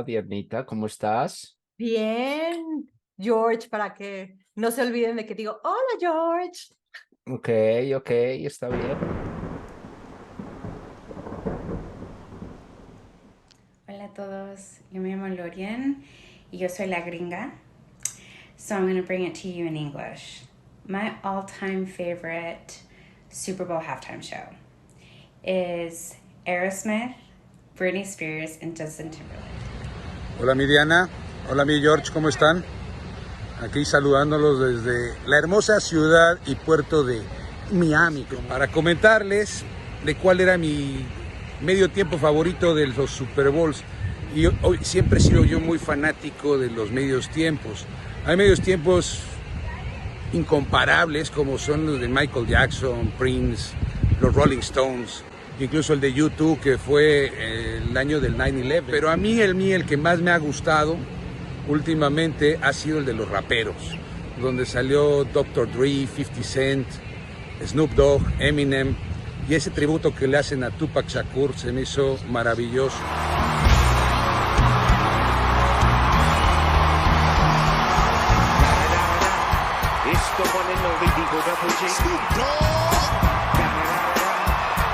Hola, Dianita, ¿cómo estás? Bien, George, para que no se olviden de que digo, hola, George. Ok, ok, está bien. Hola a todos, yo me llamo Lorian y yo soy la gringa. So I'm going to bring it to you in English. My all-time favorite Super Bowl halftime show is Aerosmith, Britney Spears, and Justin Timberlake. Hola mi Diana, hola mi George, ¿cómo están? Aquí saludándolos desde la hermosa ciudad y puerto de Miami para comentarles de cuál era mi medio tiempo favorito de los Super Bowls. Y hoy siempre he sido yo muy fanático de los medios tiempos. Hay medios tiempos incomparables como son los de Michael Jackson, Prince, los Rolling Stones, incluso el de U2 que fue el año del 9/11. Pero a mí el que más me ha gustado últimamente ha sido el de los raperos, donde salió Dr. Dre, 50 Cent, Snoop Dogg, Eminem, y ese tributo que le hacen a Tupac Shakur se me hizo maravilloso. It's the one and only Digo Double G. Snoop Dogg.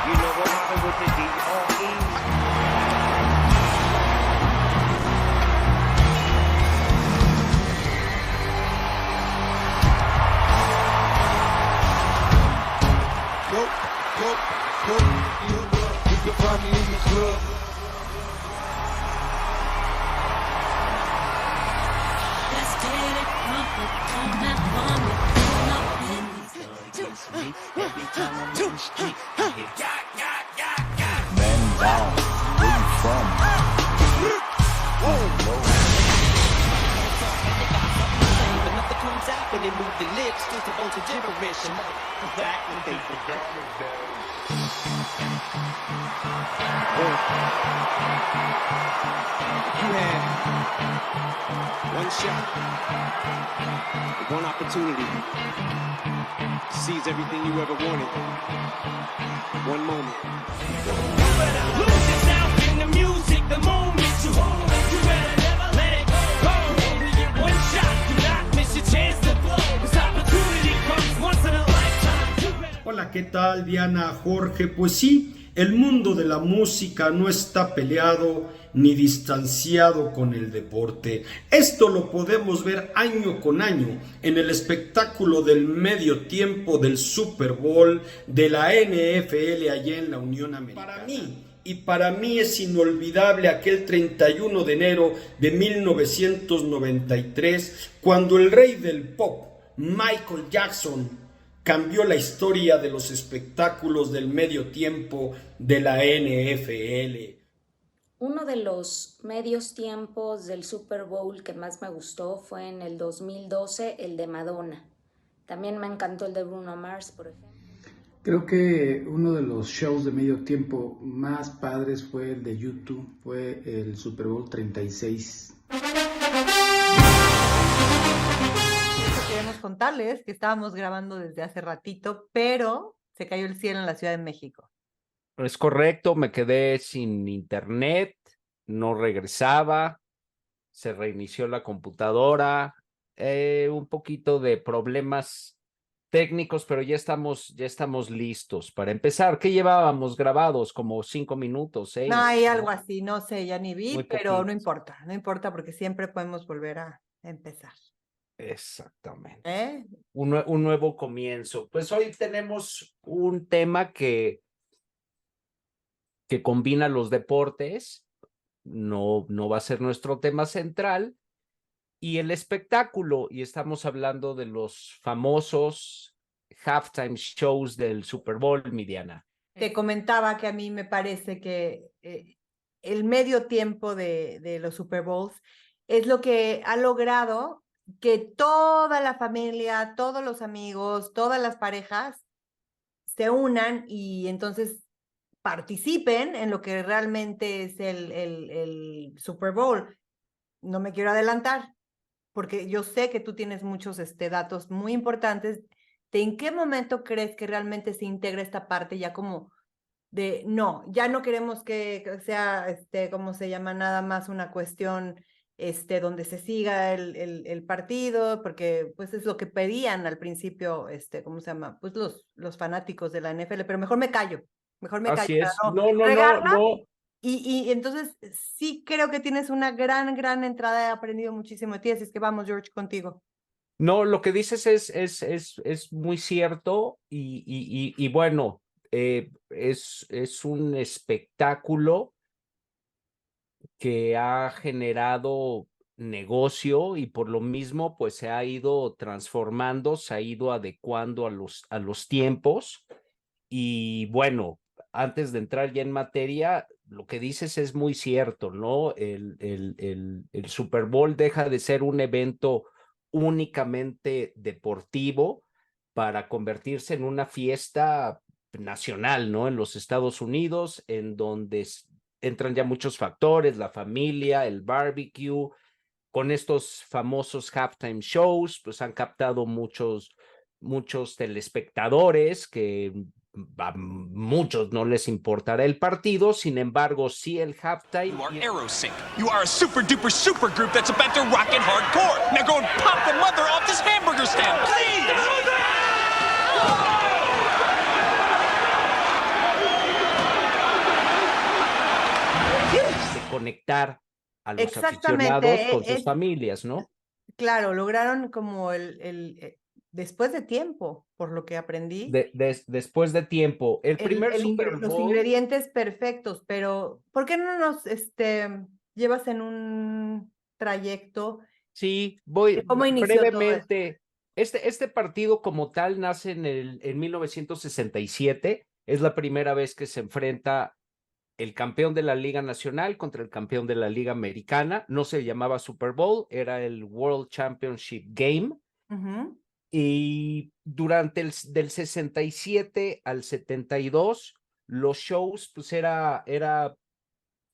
You know what happened with the D.R.E. You can find me in the club. Let's get it on that woman. Every time I'm in the street, I hear Man down, where you from? But nothing comes out when they move the lips. Just a bunch of gibberish and back when they forgot. You had one shot, one opportunity to seize everything you ever wanted. One moment. You better lose yourself in the music the moment you hold it. You better never let it go. Only get one shot, do not miss your chance to blow. This opportunity comes once in a lifetime. You better... Hola, ¿qué tal, Diana, Jorge? Pues sí, el mundo de la música no está peleado ni distanciado con el deporte. Esto lo podemos ver año con año en el espectáculo del medio tiempo del Super Bowl de la NFL allá en la Unión Americana. Para mí es inolvidable aquel 31 de enero de 1993, cuando el rey del pop, Michael Jackson, cambió la historia de los espectáculos del medio tiempo de la NFL. Uno de los medios tiempos del Super Bowl que más me gustó fue en el 2012, el de Madonna. También me encantó el de Bruno Mars, por ejemplo. Creo que uno de los shows de medio tiempo más padres fue el de U2, fue el Super Bowl 36. Queremos contarles que estábamos grabando desde hace ratito, pero se cayó el cielo en la Ciudad de México. Es correcto, me quedé sin internet, no regresaba, se reinició la computadora, un poquito de problemas técnicos, pero ya estamos listos para empezar. ¿Qué llevábamos grabados? Como 5 minutos, 6. No, hay algo así, no sé, ya ni vi, Muy pero no poquitos. importa porque siempre podemos volver a empezar. Exactamente. Un nuevo comienzo. Pues hoy tenemos un tema que combina los deportes, no va a ser nuestro tema central, y el espectáculo, y estamos hablando de los famosos halftime shows del Super Bowl, mi Diana. Te comentaba que a mí me parece que el medio tiempo de los Super Bowls es lo que ha logrado que toda la familia, todos los amigos, todas las parejas se unan y entonces participen en lo que realmente es el Super Bowl. No me quiero adelantar, porque yo sé que tú tienes muchos datos muy importantes. ¿De en qué momento crees que realmente se integra esta parte ya como no, ya no queremos que sea, ¿cómo se llama? Nada más una cuestión, donde se siga el partido, porque pues es lo que pedían al principio, ¿cómo se llama? Pues los fanáticos de la NFL, pero mejor me callo para Así es. no No, no, no, regarla. no. Y entonces sí creo que tienes una gran entrada, he aprendido muchísimo de ti, así es que vamos, George, contigo. No, lo que dices es muy cierto y bueno, es un espectáculo que ha generado negocio y por lo mismo pues se ha ido transformando, se ha ido adecuando a los tiempos y bueno, antes de entrar ya en materia, lo que dices es muy cierto, ¿no? El Super Bowl deja de ser un evento únicamente deportivo para convertirse en una fiesta nacional, ¿no? En los Estados Unidos, en donde entran ya muchos factores, la familia, el barbecue, con estos famosos halftime shows, pues han captado muchos telespectadores que a muchos no les importará el partido, sin embargo, sí el halftime. You are Aerosync. You are a super duper super group that's about to rock it hardcore. Now go and pop the mother off this hamburger stand, please! De conectar a los aficionados con sus familias, ¿no? Claro, lograron como después de tiempo, por lo que aprendí. Después de tiempo. El primer Super Bowl. Los ingredientes perfectos, pero ¿por qué no nos llevas en un trayecto? Sí, voy ¿Cómo inició brevemente. Este partido como tal nace en 1967. Es la primera vez que se enfrenta el campeón de la Liga Nacional contra el campeón de la Liga Americana. No se llamaba Super Bowl, era el World Championship Game. Y durante del 67 al 72, los shows, pues era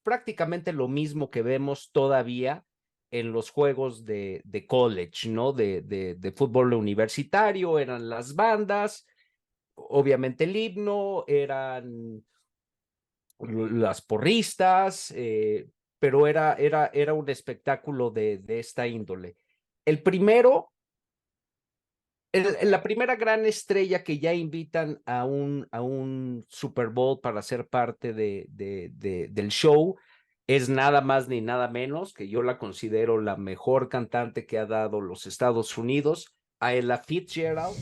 prácticamente lo mismo que vemos todavía en los juegos de college, ¿no? De fútbol universitario, eran las bandas, obviamente el himno, eran las porristas, pero era un espectáculo de esta índole. La primera gran estrella que ya invitan a un Super Bowl para ser parte del show es nada más ni nada menos, que yo la considero la mejor cantante que ha dado los Estados Unidos, a Ella Fitzgerald.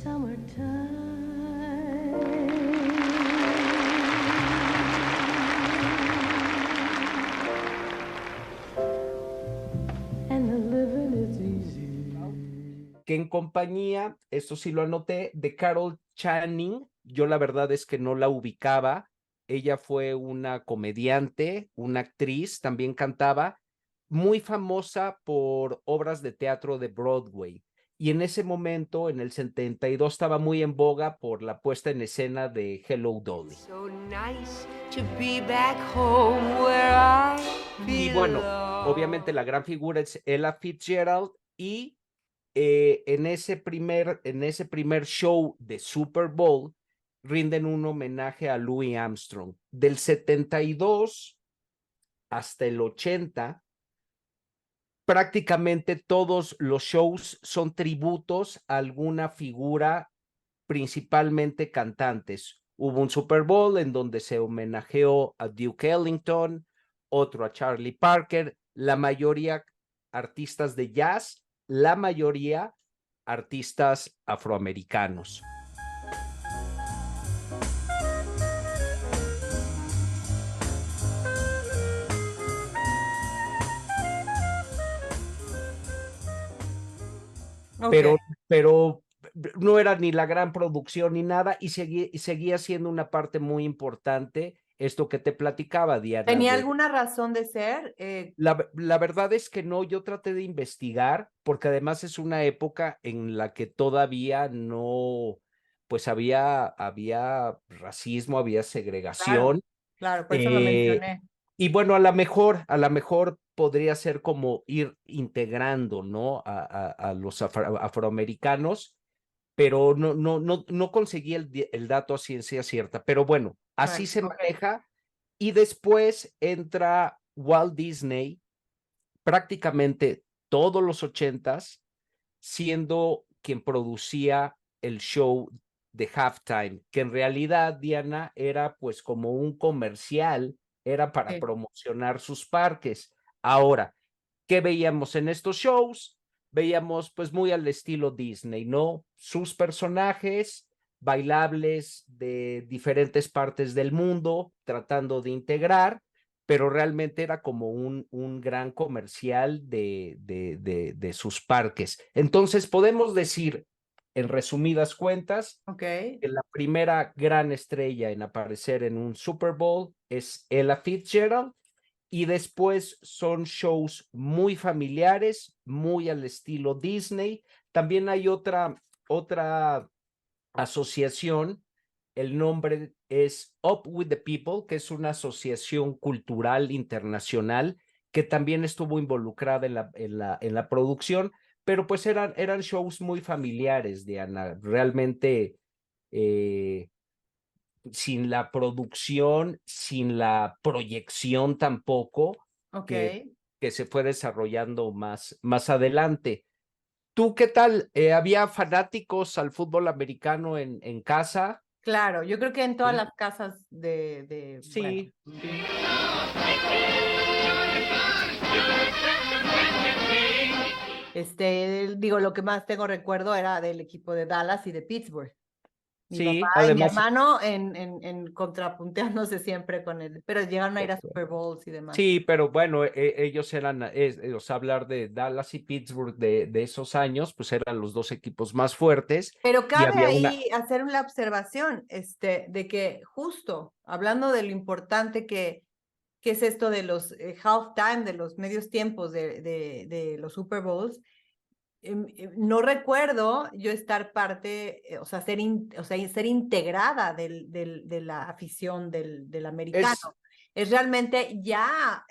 Que en compañía, esto sí lo anoté, de Carol Channing. Yo la verdad es que no la ubicaba. Ella fue una comediante, una actriz, también cantaba, muy famosa por obras de teatro de Broadway. Y en ese momento, en el 72, estaba muy en boga por la puesta en escena de Hello Dolly. So nice to be back home where I Y bueno, obviamente la gran figura es Ella Fitzgerald y en ese primer show de Super Bowl rinden un homenaje a Louis Armstrong. Del 72 hasta el 80, prácticamente todos los shows son tributos a alguna figura, principalmente cantantes. Hubo un Super Bowl en donde se homenajeó a Duke Ellington, otro a Charlie Parker, la mayoría artistas de jazz, la mayoría artistas afroamericanos. Okay. Pero no era ni la gran producción ni nada y seguía siendo una parte muy importante esto que te platicaba, Diana. ¿Tenía alguna razón de ser? La verdad es que no, yo traté de investigar porque además es una época en la que todavía no, pues había racismo, había segregación. Claro, por eso lo mencioné. Y bueno, a lo mejor podría ser como ir integrando, ¿no? A los afroamericanos, pero no conseguí el dato a ciencia cierta. Pero bueno, Así se Ok. maneja. Y después entra Walt Disney prácticamente todos los 80s, siendo quien producía el show de Halftime, que en realidad, Diana, era pues como un comercial, era para Sí. promocionar sus parques. Ahora, ¿qué veíamos en estos shows? Veíamos pues muy al estilo Disney, ¿no? Sus personajes bailables de diferentes partes del mundo, tratando de integrar, pero realmente era como un gran comercial de sus parques. Entonces podemos decir, en resumidas cuentas, Ok. que la primera gran estrella en aparecer en un Super Bowl es Ella Fitzgerald, y después son shows muy familiares, muy al estilo Disney. También hay otra asociación, el nombre es Up with the People, que es una asociación cultural internacional que también estuvo involucrada en la producción, pero pues eran shows muy familiares, Diana, realmente sin la producción, sin la proyección tampoco, Ok. que se fue desarrollando más adelante. ¿Tú qué tal? ¿Había fanáticos al fútbol americano en casa? Claro, yo creo que en todas Sí. las casas bueno, Sí, sí. digo, lo que más tengo recuerdo era del equipo de Dallas y de Pittsburgh. Mi Sí, papá y mi además, hermano en contrapunteándose siempre con él, pero llegaron a ir a Super Bowls y demás. sí, pero bueno, ellos eran, o sea, hablar de Dallas y Pittsburgh de esos años, pues eran los dos equipos más fuertes Pero y cabe había una, ahí hacer una observación, de que justo hablando de lo importante que es esto de los halftime, de los medios tiempos de los Super Bowls, no recuerdo yo estar parte, o sea, ser integrada de la afición del americano. Es realmente ya,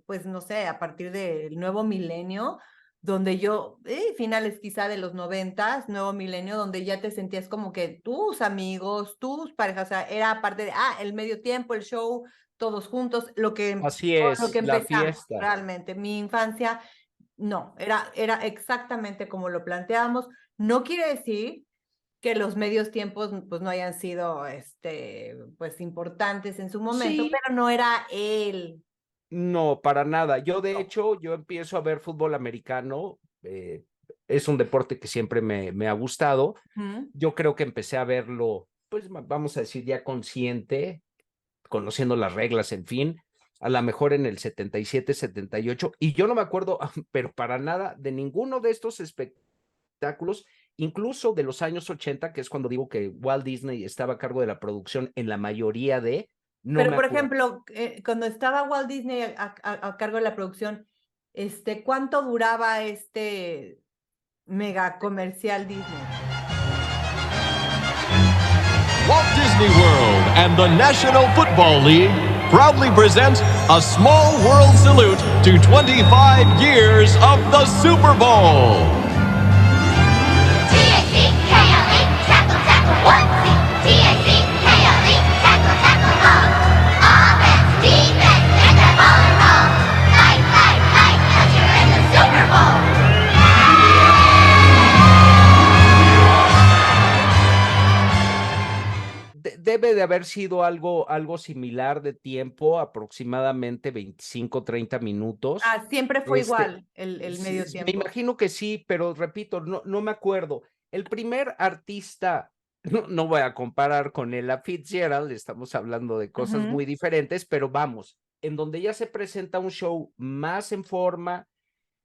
pues no sé, a partir del nuevo milenio, donde yo, finales quizá de los 90s, nuevo milenio, donde ya te sentías como que tus amigos, tus parejas, o sea, era parte de, el medio tiempo, el show, todos juntos, lo que así con lo que es, la empezamos fiesta. realmente. Mi infancia, no, era exactamente como lo planteábamos. No quiere decir que los medios tiempos pues no hayan sido pues importantes en su momento, Sí, pero no era él. no, para nada. Yo, de No. hecho, yo empiezo a ver fútbol americano. Es un deporte que siempre me ha gustado. Ujú. Yo creo que empecé a verlo, pues vamos a decir, ya consciente, conociendo las reglas, en fin, a lo mejor en el 77, 78, y yo no me acuerdo, pero para nada, de ninguno de estos espectáculos, incluso de los años 80, que es cuando digo que Walt Disney estaba a cargo de la producción en la mayoría no Pero, me por acuerdo. ejemplo, cuando estaba Walt Disney a cargo de la producción, ¿cuánto duraba este mega comercial Disney? Walt Disney World and the National Football League proudly present a small world salute to 25 years of the Super Bowl. Debe de haber sido algo similar de tiempo, aproximadamente 25, 30 minutos. Siempre fue igual el medio Me tiempo. imagino que sí, pero repito, no me acuerdo. El primer artista, no voy a comparar con Ella Fitzgerald, estamos hablando de cosas Ujú. muy diferentes, pero vamos, en donde ya se presenta un show más en forma,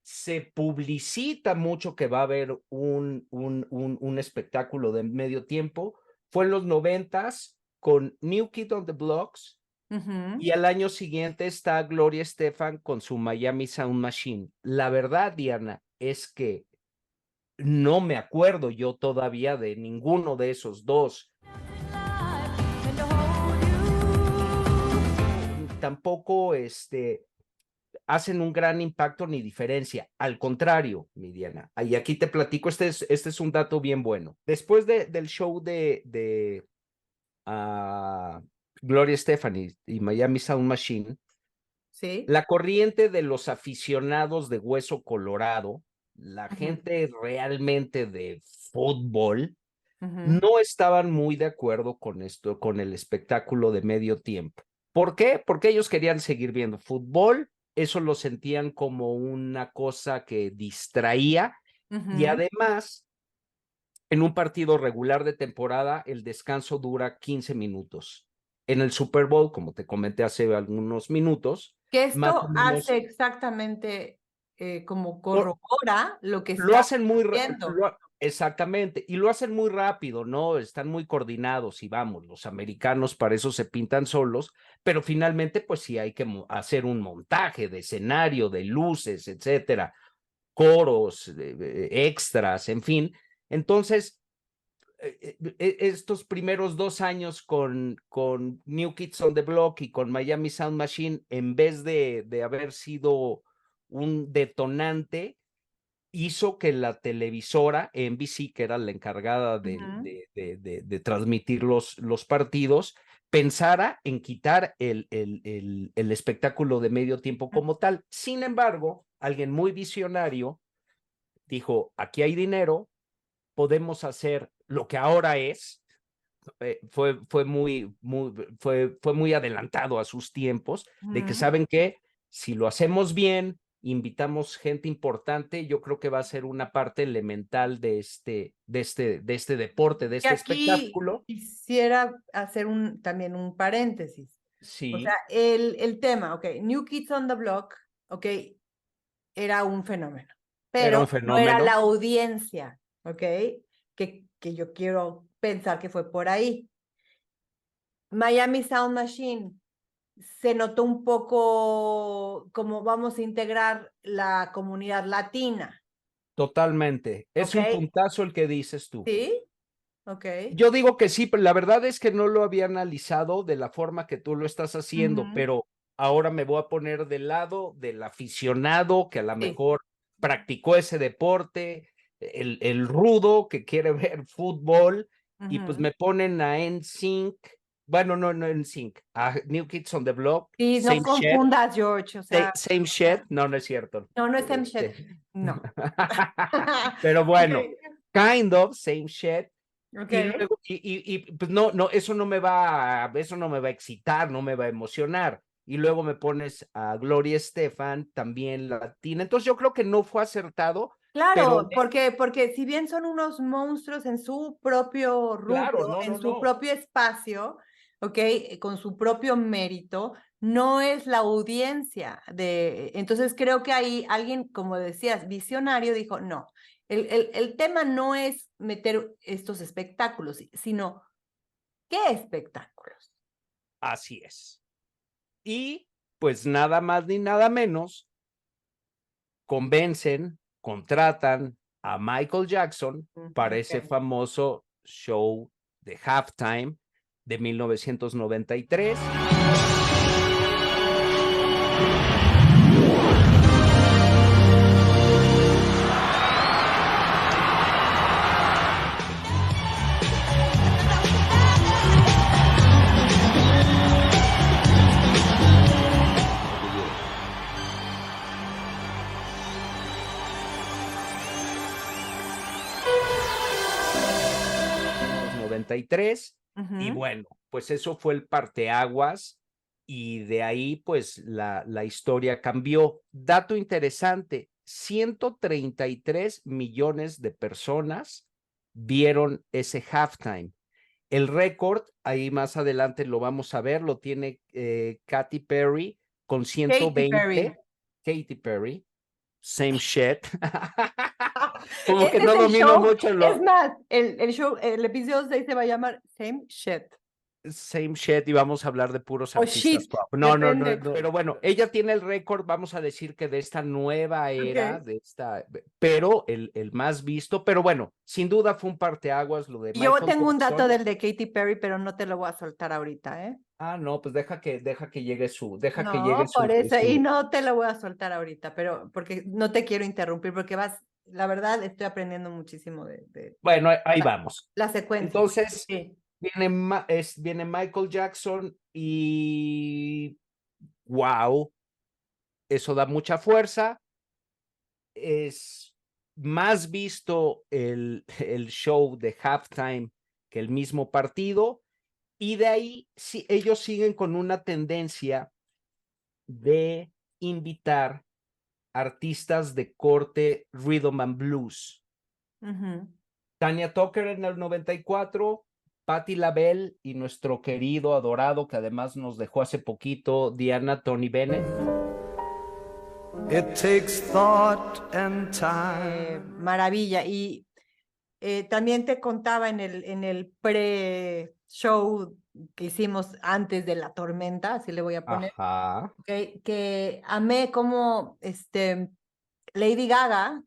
se publicita mucho que va a haber un espectáculo de medio tiempo, fue en los 90s con New Kid on the Blocks, Ujú. y al año siguiente está Gloria Estefan con su Miami Sound Machine. La verdad, Diana, es que no me acuerdo yo todavía de ninguno de esos dos. Tampoco hacen un gran impacto ni diferencia. Al contrario, mi Diana, y aquí te platico, este es un dato bien bueno. Después del show de Gloria Estefan y Miami Sound Machine, Sí. la corriente de los aficionados de Hueso Colorado, la gente realmente de fútbol, no estaban muy de acuerdo con esto, con el espectáculo de medio tiempo. ¿Por qué? Porque ellos querían seguir viendo fútbol, eso lo sentían como una cosa que distraía y además, en un partido regular de temporada, el descanso dura 15 minutos. En el Super Bowl, como te comenté hace algunos minutos, Que más o esto menos hace exactamente como corrobora lo que lo está hacen muy haciendo. exactamente, y lo hacen muy rápido, ¿no? Están muy coordinados y vamos, los americanos para eso se pintan solos, pero finalmente pues sí hay que hacer un montaje de escenario, de luces, etcétera, coros, extras, en fin. Entonces, estos primeros 2 años con New Kids on the Block y con Miami Sound Machine, en vez de haber sido un detonante, hizo que la televisora NBC, que era la encargada de transmitir los partidos, pensara en quitar el espectáculo de medio tiempo como tal. Sin embargo, alguien muy visionario dijo, aquí hay dinero, podemos hacer lo que ahora es. Fue muy adelantado a sus tiempos, de que saben que si lo hacemos bien, invitamos gente importante, yo creo que va a ser una parte elemental de este deporte, de Y este aquí espectáculo. quisiera hacer también un paréntesis. Sí. O sea, el tema, ok, New Kids on the Block, ok, era un fenómeno, Era pero un no fenómeno. era la audiencia, ok, que yo quiero pensar que fue por ahí. Miami Sound Machine se notó un poco como vamos a integrar la comunidad latina. Totalmente. Es un Ok. puntazo el que dices tú. ¿Sí? Ok. Yo digo que sí, pero la verdad es que no lo había analizado de la forma que tú lo estás haciendo, pero ahora me voy a poner del lado del aficionado que a lo mejor practicó ese deporte, el rudo que quiere ver fútbol, y pues me ponen a NSYNC, bueno, no NSYNC, a New Kids on the Block, Sí, no Same Shit, confundas, George, o sea. Same Shit, no es cierto. No, no es Same Shit, no. Pero bueno, Ok. kind of, Same Shit. Ok. Y luego, pues no, eso no me va a excitar, no me va a emocionar. Y luego me pones a Gloria Estefan, también latina. Entonces yo creo que no fue acertado. Claro, Pero porque si bien son unos monstruos en su propio claro, rubro, no, en no, su no. propio espacio, ok, con su propio mérito, no es la audiencia de. Entonces creo que ahí alguien, como decías, visionario, dijo, no, el tema no es meter estos espectáculos, sino, ¿qué espectáculos? Así es. Y pues nada más ni nada menos, convencen, contratan a Michael Jackson para ese famoso show de Halftime de 1993. Y bueno, pues eso fue el parteaguas y de ahí pues la historia cambió. Dato interesante, 133 millones de personas vieron ese halftime. El récord, ahí más adelante lo vamos a ver, lo tiene Katy Perry con 120. Katy Perry. Same shit. Como que no domino mucho Es más, el show, el episodio 6 se va a llamar Same Shit. Same shit y vamos a hablar de puros O artistas shit, pop. No, depende. pero bueno, ella tiene el récord, vamos a decir que de esta nueva era, de esta, pero el más visto, pero bueno, sin duda fue un parteaguas lo de Yo Michael tengo un dato Jackson. del de Katy Perry, pero no te lo voy a soltar ahorita, ¿eh? Ah, no, pues deja que llegue su, No, por eso, y no te lo voy a soltar ahorita, pero porque no te quiero interrumpir, porque la verdad, estoy aprendiendo muchísimo de Bueno, ahí vamos. la secuencia. Entonces, Sí. viene Michael Jackson y wow, eso da mucha fuerza. Es más visto el show de halftime que el mismo partido, y de ahí sí, ellos siguen con una tendencia de invitar artistas de corte rhythm and blues. Tanya Tucker en el 94, Patti LaBelle y nuestro querido, adorado, que además nos dejó hace poquito, Diana Tony Bennett. It takes thought and time. Maravilla. Y también te contaba en el pre-show que hicimos antes de la tormenta, así le voy a poner, Ajá. que amé como Lady Gaga,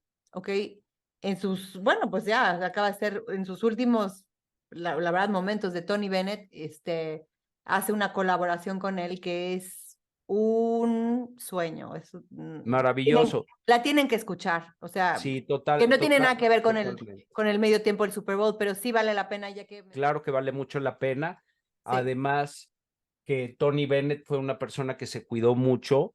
en sus, bueno, pues ya acaba de ser en sus últimos, la verdad, momentos de Tony Bennett, hace una colaboración con él que es un sueño. Es Maravilloso. La tienen que escuchar, o sea, Sí, total, que no tiene nada que ver con totalmente. con el medio tiempo del Super Bowl, pero sí vale la pena ya que... Claro que vale mucho la pena. Sí. Además, que Tony Bennett fue una persona que se cuidó mucho,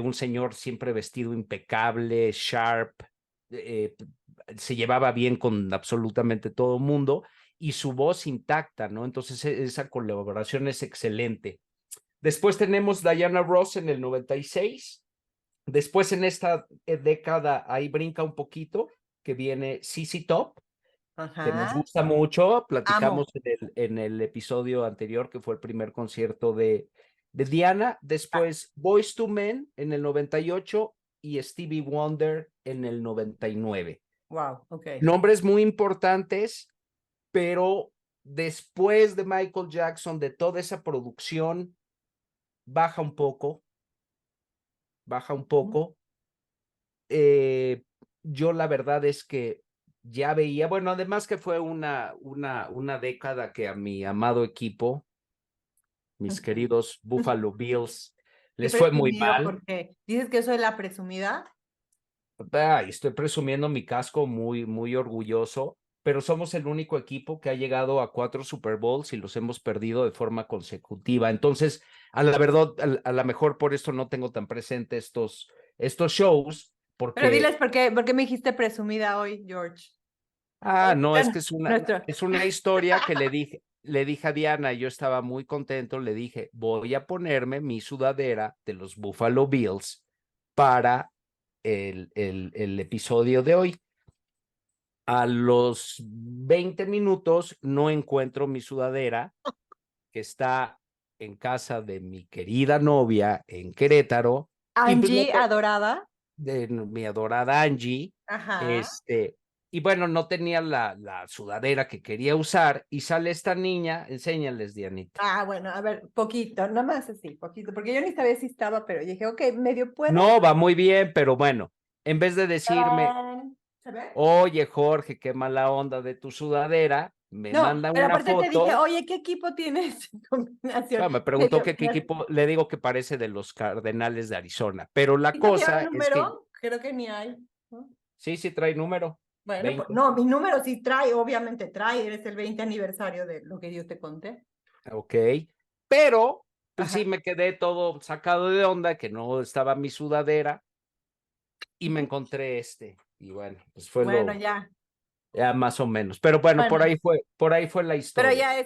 un señor siempre vestido impecable, sharp, se llevaba bien con absolutamente todo el mundo y su voz intacta, ¿no? Entonces esa colaboración es excelente. Después tenemos Diana Ross en el 96. Después en esta década ahí brinca un poquito, que viene ZZ Top, que nos gusta mucho. Platicamos en el episodio anterior, que fue el primer concierto de Diana. Después Boyz II Men en el 98 y Stevie Wonder en el 99. Wow, ok. Nombres muy importantes, pero después de Michael Jackson, de toda esa producción, baja un poco. Yo la verdad es que ya veía, bueno, además que fue una década que a mi amado equipo, mis queridos Buffalo Bills, les fue muy mal. Porque dices que soy la presumida. Ay, estoy presumiendo mi casco muy, muy orgulloso, pero somos el único equipo que ha llegado a 4 Super Bowls y los hemos perdido de forma consecutiva. Entonces, a la verdad, a lo mejor por esto no tengo tan presente estos shows. Porque... Pero diles por qué me dijiste presumida hoy, George. No, es que es una historia que le dije a Diana, yo estaba muy contento, le dije, voy a ponerme mi sudadera de los Buffalo Bills para el episodio de hoy. A los 20 minutos no encuentro mi sudadera, que está en casa de mi querida novia en Querétaro. Angie, adorada. De mi adorada Angie. Ajá. Y bueno, no tenía la sudadera que quería usar y sale esta niña, enséñales, Dianita. Bueno, a ver, poquito, nada más así, poquito, porque yo ni sabía si estaba, pero dije, ok, medio puedo. No, va muy bien, pero bueno, en vez de decirme, oye, Jorge, qué mala onda de tu sudadera, me manda una foto. Te dije, oye, ¿qué equipo tienes? Me preguntó qué equipo, le digo que parece de los Cardenales de Arizona, pero la cosa es que... Creo que ni hay, ¿no? Sí trae número. Bueno, pues, no, mi número sí trae, obviamente trae, eres el 20 aniversario de lo que yo te conté. Ok, pero pues sí me quedé todo sacado de onda, que no estaba mi sudadera, y me encontré y bueno, pues fue ya más o menos, pero bueno, por ahí fue la historia. Pero ya es...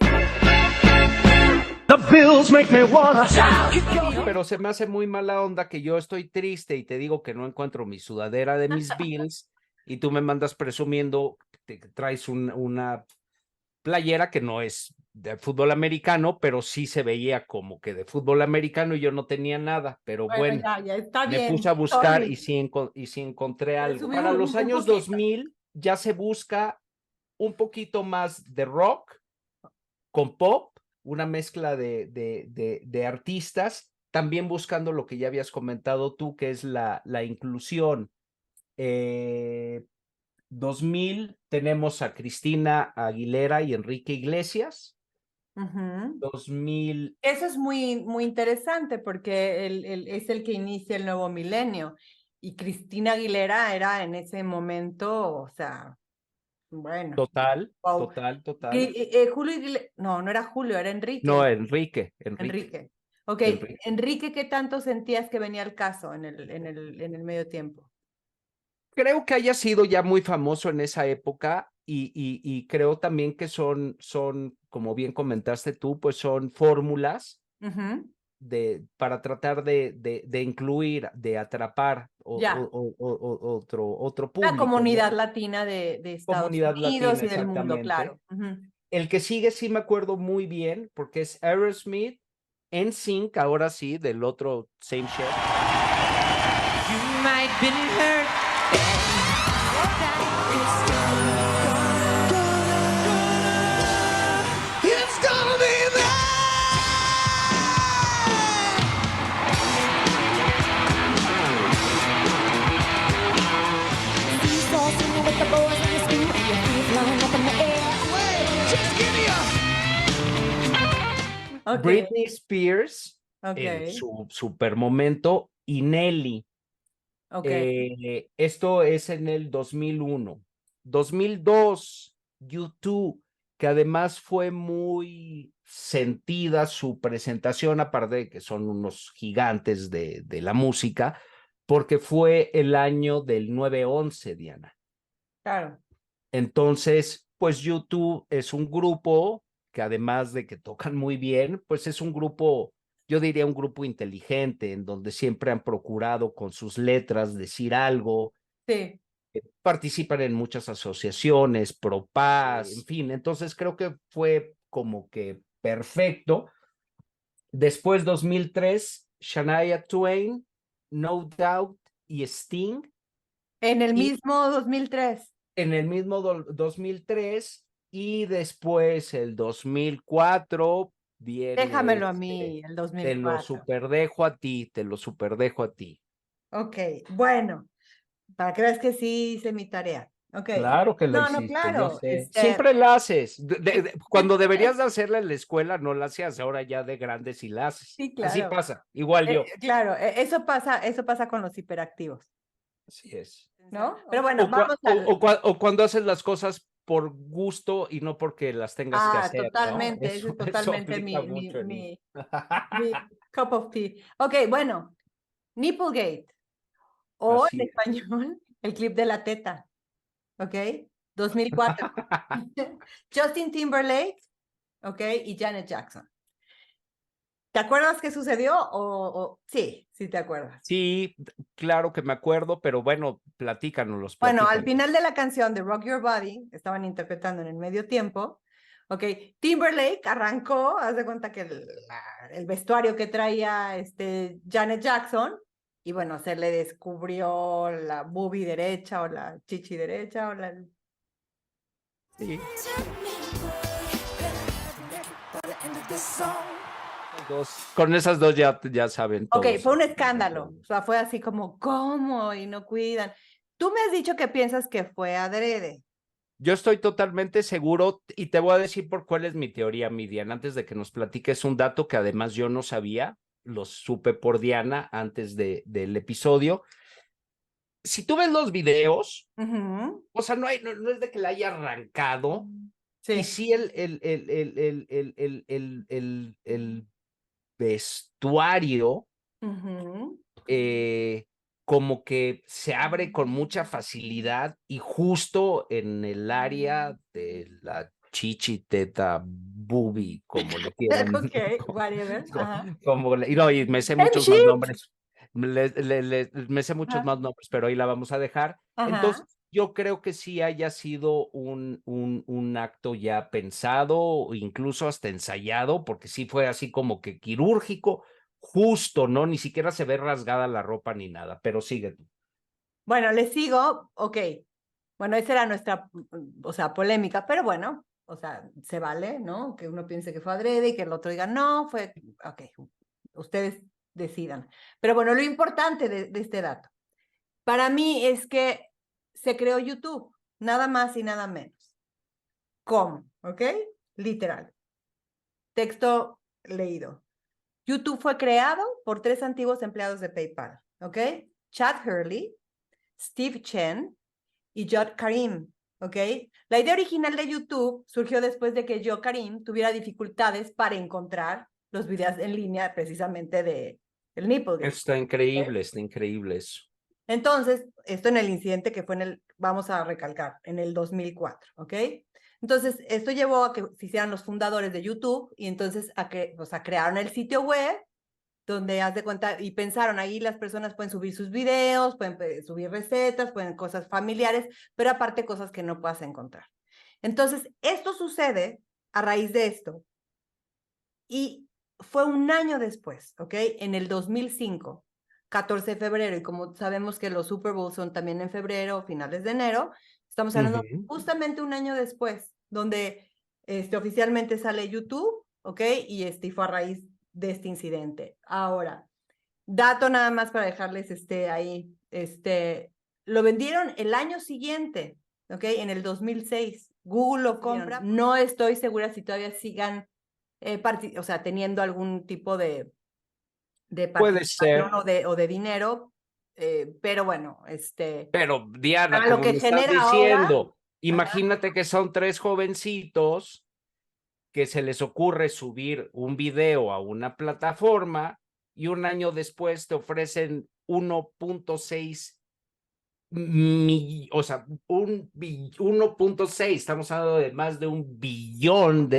The Bills make me wanna shout. Pero se me hace muy mala onda que yo estoy triste y te digo que no encuentro mi sudadera de mis Bills y tú me mandas presumiendo que traes una playera que no es de fútbol americano, pero sí se veía como que de fútbol americano y yo no tenía nada, pero bueno, ya está me bien. puse a buscar y sí encontré algo. Para los años 2000 ya se busca un poquito más de rock con pop, una mezcla de artistas, también buscando lo que ya habías comentado tú, que es la inclusión. 2000 tenemos a Cristina Aguilera y Enrique Iglesias. 2000. Eso es muy, muy interesante porque es el que inicia el nuevo milenio. Y Cristina Aguilera era en ese momento, o sea, Bueno. Total, Wow. total. No era Julio, era Enrique. No, Enrique. Ok, Enrique, ¿qué tanto sentías que venía al caso en el medio tiempo? Creo que haya sido ya muy famoso en esa época y creo también que son, como bien comentaste tú, pues son fórmulas para tratar de incluir, de atrapar Ya. otro La público, comunidad ¿no? latina de Estados Comunidad Unidos latina, y del mundo, exactamente. claro. El que sigue sí me acuerdo muy bien, porque es Aerosmith, NSYNC, ahora sí, del otro Same Shit. You might been hurt. It's gonna be Ok. Britney Spears, Ok. su super momento, y Nelly. Ok. Esto es en el 2001. 2002, U2, que además fue muy sentida su presentación, aparte de que son unos gigantes de la música, porque fue el año del 9/11, Diana. Claro. Entonces, pues U2 es un grupo que además de que tocan muy bien, pues es un grupo, yo diría un grupo inteligente, en donde siempre han procurado con sus letras decir algo. Sí. Participan en muchas asociaciones, pro paz, en fin, entonces creo que fue como que perfecto. Después 2003, Shania Twain, No Doubt y Sting. En el mismo 2003. En el mismo 2003 y después el 2004 viene Déjamelo a mí, el te lo 2004. superdejo a ti, te lo superdejo a ti. Ok, bueno, para que veas que sí hice mi tarea. Ok. Claro que la No, hiciste, yo claro. sé. Siempre la haces. Cuando deberías de hacerla en la escuela, no la hacías. Ahora ya de grande sí la haces. Sí, Así claro. pasa, igual yo. Claro, eso pasa con los hiperactivos. Así es. ¿No? Pero bueno, vamos o cuando haces las cosas por gusto y no porque las tengas que hacer, totalmente, ¿no? eso es Eso totalmente aplica mucho en mí. mi cup of tea. Ok, bueno, Nipplegate, o Así en español, el clip de la teta, ¿ok? 2004. Justin Timberlake, ¿ok? Y Janet Jackson. ¿Te acuerdas qué sucedió? Sí, sí te acuerdas. Sí, claro que me acuerdo, pero bueno, platícanos. Bueno, al final de la canción de Rock Your Body, estaban interpretando en el medio tiempo, ok, Timberlake arrancó, haz de cuenta que el vestuario que traía Janet Jackson, y bueno, se le descubrió la boobie derecha o la chichi derecha o la... Sí. Con esas dos ya saben todos. Ok, fue un escándalo, o sea, fue así como, ¿cómo? Y no cuidan. Tú me has dicho que piensas que fue adrede. Yo estoy totalmente seguro y te voy a decir por cuál es mi teoría, mi Diana, antes de que nos platiques un dato que además yo no sabía, lo supe por Diana antes del episodio. Si tú ves los videos, o sea, no es de que la haya arrancado, y sí el vestuario como que se abre con mucha facilidad y justo en el área de la chichi, teta, boobie, como le quieran. Ok, whatever. Y me sé muchos más nombres. Me sé muchos más nombres, pero ahí la vamos a dejar. Entonces, yo creo que sí haya sido un acto ya pensado, incluso hasta ensayado, porque sí fue así como que quirúrgico, justo, ¿no? Ni siquiera se ve rasgada la ropa ni nada, pero sigue tú. Bueno, le sigo, ok. Bueno, esa era nuestra, o sea, polémica, pero bueno, o sea, se vale, ¿no? Que uno piense que fue adrede y que el otro diga, no, fue, ok, ustedes decidan. Pero bueno, lo importante de este dato, para mí es que se creó YouTube, nada más y nada menos. ¿Cómo? ¿Ok? Literal. Texto leído. YouTube fue creado por 3 antiguos empleados de PayPal, ¿ok? Chad Hurley, Steve Chen y Jod Karim. ¿ok? La idea original de YouTube surgió después de que yo, Karim, tuviera dificultades para encontrar los videos en línea precisamente de el Nipplegate. Está increíble eso. Entonces, esto en el incidente que fue vamos a recalcar, en el 2004, ¿ok? Entonces, esto llevó a que se hicieran los fundadores de YouTube y entonces crearon el sitio web donde haz de cuenta y pensaron ahí las personas pueden subir sus videos, pueden subir recetas, pueden cosas familiares, pero aparte cosas que no puedas encontrar. Entonces, esto sucede a raíz de esto y fue un año después, ¿ok? En el 2005, 14 de febrero, y como sabemos que los Super Bowls son también en febrero, finales de enero, estamos hablando justamente un año después, donde oficialmente sale YouTube, ¿ok? Y fue a raíz de este incidente. Ahora, dato nada más para dejarles ahí, lo vendieron el año siguiente, ¿ok? En el 2006. Google lo compra. No estoy segura si todavía sigan teniendo algún tipo de Puede ser. o de dinero, pero bueno, Pero Diana, a lo como que me estás genera diciendo, ahora, imagínate que son 3 jovencitos que se les ocurre subir un video a una plataforma y un año después te ofrecen 1.6 o sea, 1.6, estamos hablando de más de $1 billón,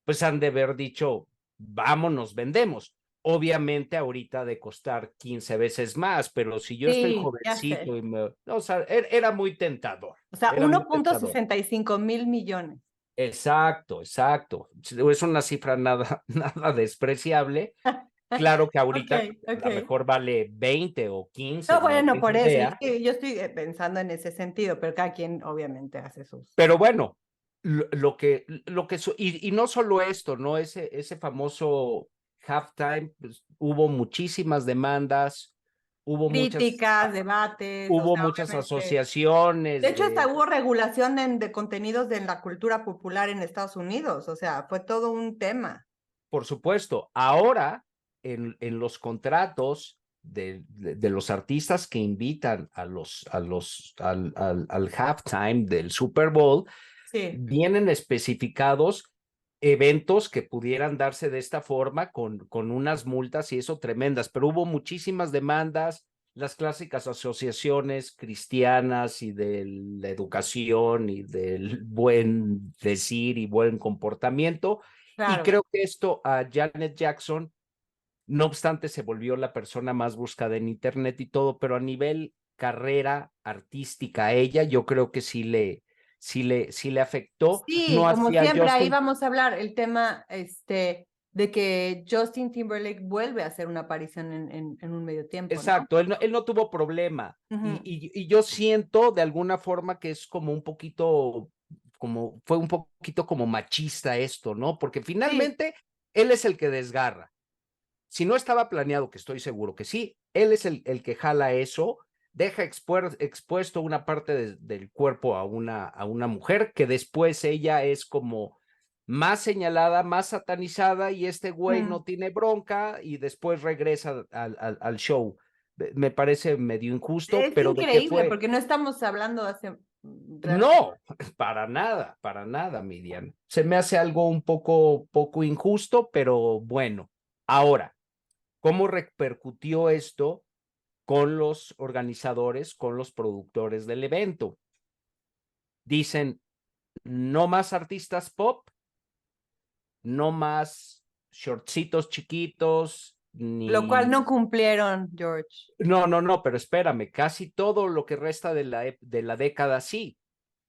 pues han de haber dicho, vámonos, vendemos. Obviamente ahorita de costar 15 veces más, pero si yo estoy jovencito y era muy tentador. O sea, 1.65 mil millones. Exacto. Es una cifra nada despreciable. Claro que ahorita a lo mejor vale 20 o 15. No, bueno, por eso. Yo estoy pensando en ese sentido, pero cada quien obviamente hace sus. Pero bueno, y no solo esto, ¿no? Ese famoso halftime, pues, hubo muchísimas demandas, hubo críticas, debates. Hubo muchas asociaciones. De hecho, hasta hubo regulación de contenidos de la cultura popular en Estados Unidos. O sea, fue todo un tema. Por supuesto. Ahora, en los contratos de los artistas que invitan al halftime del Super Bowl, vienen especificados eventos que pudieran darse de esta forma con unas multas y eso tremendas, pero hubo muchísimas demandas, las clásicas asociaciones cristianas y de la educación y del buen decir y buen comportamiento. Claro. Y creo que esto a Janet Jackson, no obstante, se volvió la persona más buscada en internet y todo, pero a nivel carrera artística a ella, yo creo que sí le afectó. Sí, no como siempre, ahí vamos a hablar el tema de que Justin Timberlake vuelve a hacer una aparición en un medio tiempo. Exacto, ¿no? Él no tuvo problema. Y yo siento de alguna forma que es como un poquito, fue un poquito como machista esto, ¿no? Porque finalmente él es el que desgarra. Si no estaba planeado, que estoy seguro que sí, él es el que jala eso, deja expuesto una parte del cuerpo a una mujer que después ella es como más señalada, más satanizada y este güey no tiene bronca y después regresa al show. Me parece medio injusto, pero increíble, porque no estamos hablando hace... No, para nada, Miriam. Se me hace algo un poco injusto, pero bueno. Ahora, ¿cómo repercutió esto con los organizadores, con los productores del evento? Dicen, no más artistas pop, no más shortcitos chiquitos. Lo cual no cumplieron, George. No, pero espérame, casi todo lo que resta de la década sí.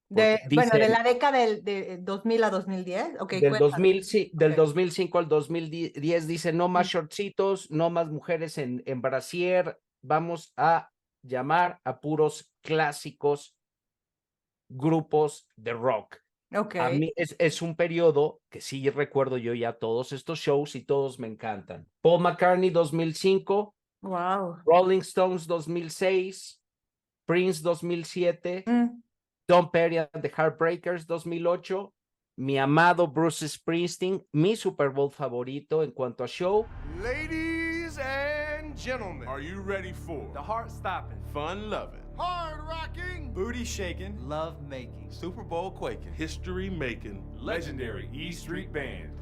Bueno, de la década de 2000 a 2010. Okay, del 2005 al 2010 dice no más shortcitos, no más mujeres en brasier, vamos a llamar a puros clásicos grupos de rock. A mí es un periodo que sí recuerdo yo ya todos estos shows y todos me encantan. Paul McCartney 2005, wow. Rolling Stones 2006, Prince 2007, Tom Petty and the Heartbreakers 2008, mi amado Bruce Springsteen, mi Super Bowl favorito en cuanto a show. Ladies and gentlemen, are you ready for the heart-stopping, fun-loving, hard-rocking, booty-shaking, love-making, Super Bowl quaking, history-making, legendary E Street Band?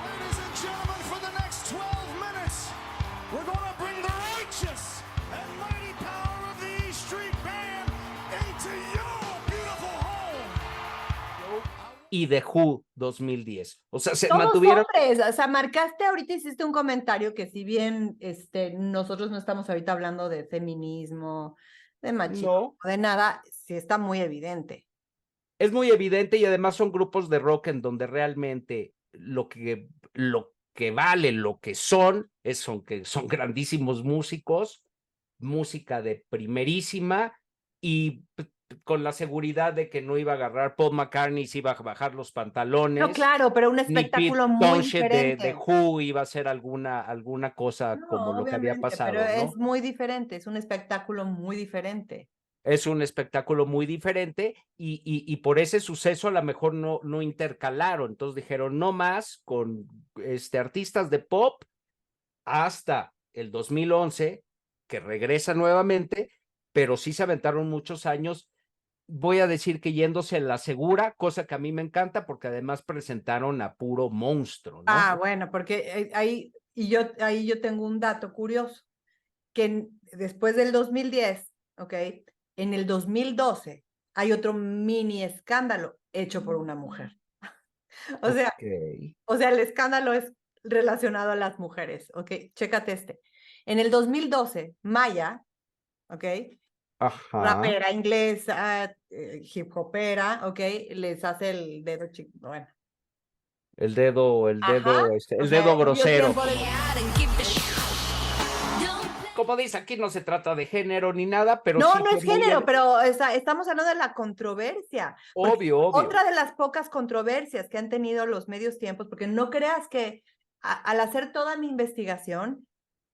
Ladies and gentlemen, for the next 12 minutes, we're going to bring the righteous and mighty power of the E Street Band into your beautiful home. Y The Who 2010. O sea, se Todos mantuvieron. hombres, o sea, marcaste ahorita, hiciste un comentario que si bien nosotros no estamos ahorita hablando de feminismo, de machismo, de nada, sí está muy evidente. Es muy evidente y además son grupos de rock en donde realmente lo que vale, lo que son que son grandísimos músicos, música de primerísima y con la seguridad de que no iba a agarrar Paul McCartney, se iba a bajar los pantalones. No, claro, pero un ni espectáculo Pete muy Townshend diferente. de Who iba a hacer alguna cosa No, como lo que había obviamente, pasado, pero ¿no? es muy diferente, es un espectáculo muy diferente. Es un espectáculo muy diferente y por ese suceso a lo mejor no intercalaron. Entonces dijeron no más con artistas de pop hasta el 2011, que regresa nuevamente, pero sí se aventaron muchos años. Voy a decir que yéndose en la segura, cosa que a mí me encanta porque además presentaron a puro monstruo, ¿no? Ah, bueno, porque ahí yo tengo un dato curioso, que después del 2010, ¿ok? En el 2012 hay otro mini escándalo hecho por una mujer. O sea, el escándalo es relacionado a las mujeres, ¿ok? Chécate este. En el 2012, Maya, ¿ok? Ajá. Rapera inglesa, hip hopera, ¿ok? Les hace el dedo chico, bueno. El dedo, el O sea, dedo grosero. yo Como dice, aquí no se trata de género ni nada, pero no, sí no fue es muy género, pero estamos hablando de la controversia. Obvio. Otra de las pocas controversias que han tenido los medios tiempos, porque no creas que al hacer toda mi investigación,